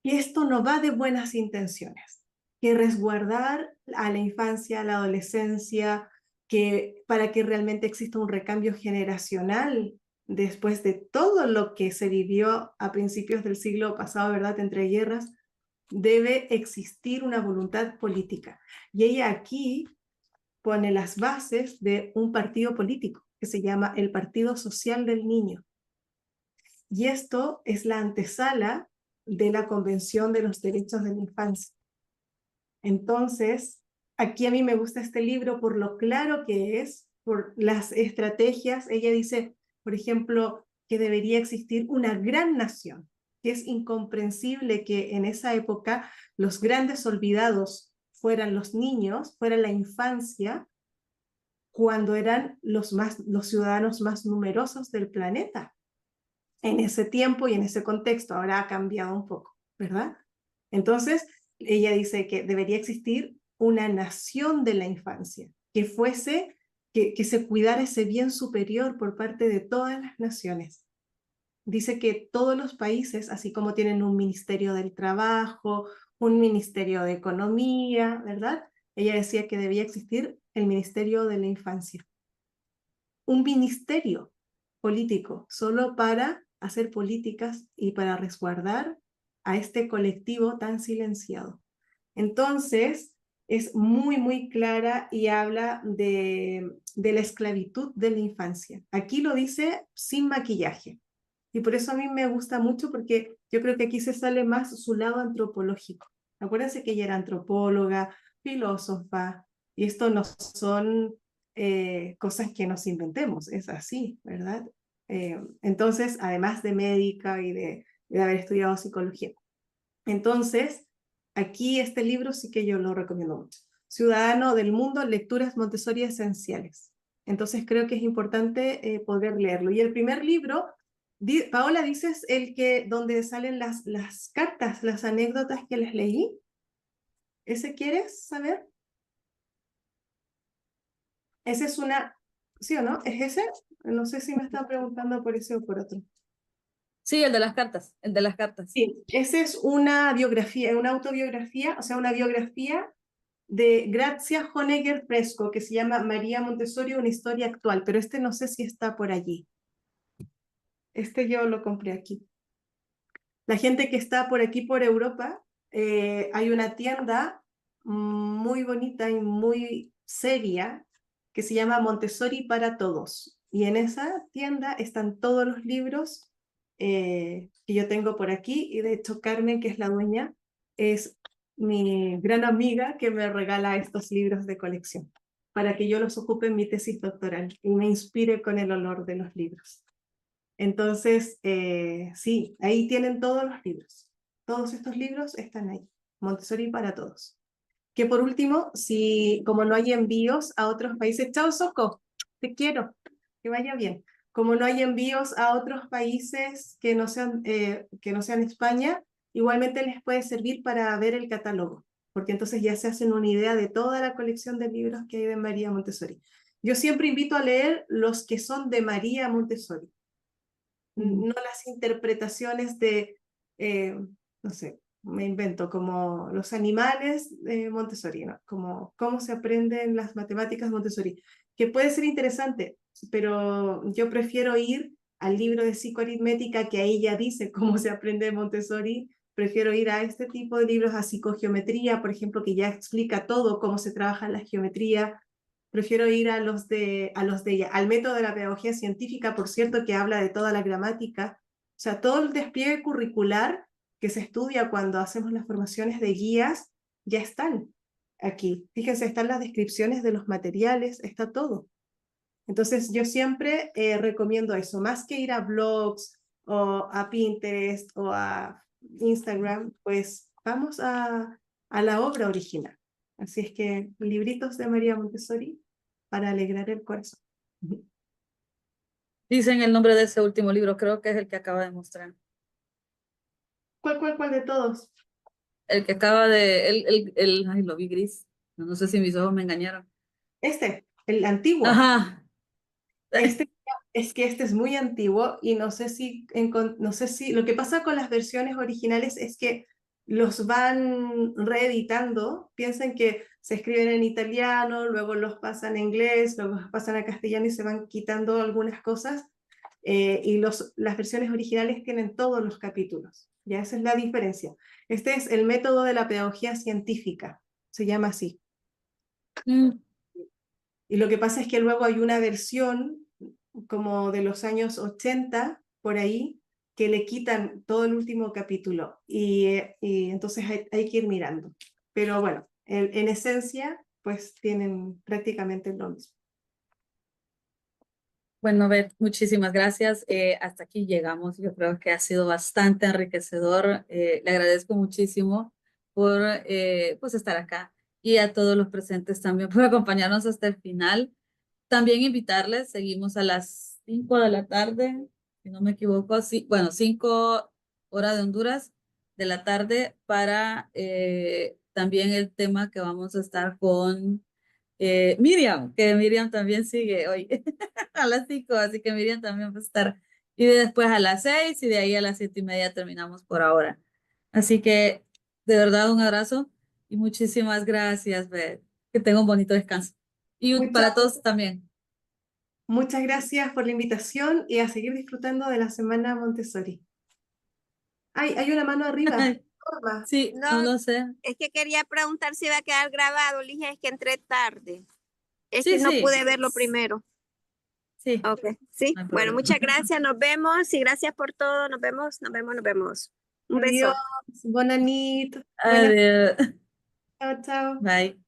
esto no va de buenas intenciones, que resguardar a la infancia, a la adolescencia, que para que realmente exista un recambio generacional después de todo lo que se vivió a principios del siglo pasado, ¿verdad?, entre guerras, debe existir una voluntad política. Y ella aquí pone las bases de un partido político que se llama el Partido Social del Niño. Y esto es la antesala de la Convención de los Derechos de la Infancia. Entonces, aquí a mí me gusta este libro por lo claro que es, por las estrategias. Ella dice, por ejemplo, que debería existir una gran nación, que es incomprensible que en esa época los grandes olvidados fueran los niños, fuera la infancia, cuando eran los ciudadanos más numerosos del planeta en ese tiempo y en ese contexto. Ahora ha cambiado un poco, ¿verdad? Entonces, ella dice que debería existir una nación de la infancia, que se cuidara ese bien superior por parte de todas las naciones. Dice que todos los países, así como tienen un ministerio del trabajo, un ministerio de economía, ¿verdad? Ella decía que debía existir el ministerio de la infancia. Un ministerio político solo para hacer políticas y para resguardar a este colectivo tan silenciado. Entonces, es muy, muy clara y habla de la esclavitud de la infancia. Aquí lo dice sin maquillaje. Y por eso a mí me gusta mucho, porque yo creo que aquí se sale más su lado antropológico. Acuérdense que ella era antropóloga, filósofa, y esto no son cosas que nos inventemos, es así, ¿verdad? Entonces, además de médica y de haber estudiado psicología. Entonces, aquí este libro sí que yo lo recomiendo mucho. Ciudadano del Mundo, Lecturas Montessori Esenciales. Entonces creo que es importante poder leerlo. Y el primer libro, Paola, dices el que donde salen las cartas, las anécdotas que les leí. ¿Ese quieres saber? Ese es una, ¿sí o no? ¿Es ese? No sé si me están preguntando por ese o por otro. Sí, el de las cartas, el de las cartas. Sí, esa es una biografía, una autobiografía, o sea, una biografía de Grazia Honegger Fresco, que se llama María Montessori, una historia actual, pero este no sé si está por allí. Este yo lo compré aquí. La gente que está por aquí, por Europa, hay una tienda muy bonita y muy seria que se llama Montessori para Todos. Y en esa tienda están todos los libros que yo tengo por aquí. Y de hecho, Carmen, que es la dueña, es mi gran amiga que me regala estos libros de colección para que yo los ocupe en mi tesis doctoral y me inspire con el olor de los libros. Entonces, sí, ahí tienen todos los libros. Todos estos libros están ahí. Montessori para todos. Que por último, si como no hay envíos a otros países, chao Soco, te quiero, que vaya bien. Como no hay envíos a otros países que no sean España, igualmente les puede servir para ver el catálogo, porque entonces ya se hacen una idea de toda la colección de libros que hay de María Montessori. Yo siempre invito a leer los que son de María Montessori, no las interpretaciones de, no sé, me invento, como los animales Montessori, ¿no? Como cómo se aprenden las matemáticas Montessori, que puede ser interesante, pero yo prefiero ir al libro de psicoaritmética, que ahí ya dice cómo se aprende Montessori. Prefiero ir a este tipo de libros, a psicogeometría, por ejemplo, que ya explica todo, cómo se trabaja la geometría. Prefiero ir al método de la pedagogía científica, por cierto, que habla de toda la gramática. O sea, todo el despliegue curricular que se estudia cuando hacemos las formaciones de guías, ya están aquí. Fíjense, están las descripciones de los materiales, está todo. Entonces, yo siempre recomiendo eso, más que ir a blogs o a Pinterest o a Instagram, pues vamos a la obra original. Así es que libritos de María Montessori para alegrar el corazón. Dicen el nombre de ese último libro, creo que es el que acaba de mostrar. ¿Cuál de todos? El que acaba de, ay, lo vi gris. No sé si mis ojos me engañaron. El antiguo. Ajá. Este, es que este es muy antiguo y no sé si, lo que pasa con las versiones originales es que los van reeditando, piensen que se escriben en italiano, luego los pasan a inglés, luego los pasan a castellano y se van quitando algunas cosas, y las versiones originales tienen todos los capítulos, ya esa es la diferencia. Este es el método de la pedagogía científica, se llama así. Y lo que pasa es que luego hay una versión como de los años 80, por ahí, que le quitan todo el último capítulo y entonces hay que ir mirando. Pero bueno, en esencia, pues tienen prácticamente lo mismo. Bueno, Beth, muchísimas gracias. Hasta aquí llegamos. Yo creo que ha sido bastante enriquecedor. Le agradezco muchísimo por pues estar acá y a todos los presentes también por acompañarnos hasta el final. También invitarles, seguimos a las 5 de la tarde, si no me equivoco, sí, bueno, 5 horas de Honduras de la tarde para también el tema que vamos a estar con Miriam, que Miriam también sigue hoy a las 5, así que Miriam también va a estar. Y después a las 6 y de ahí a las 7:30 terminamos por ahora. Así que de verdad un abrazo y muchísimas gracias, Beth. Que tenga un bonito descanso. Y para todos también. Muchas gracias por la invitación y a seguir disfrutando de la Semana Montessori. Hay una mano arriba. Sí, no No, lo sé. es que quería preguntar si iba a quedar grabado. Le dije, es que entré tarde. Es Sí, que no sí. pude verlo primero. Sí. Ok, sí. No hay Bueno, problema. muchas gracias. Nos vemos y gracias por todo. Nos vemos, nos vemos, nos vemos. Un beso. Adiós, buena nit. Adiós. Chao, chao. Bye.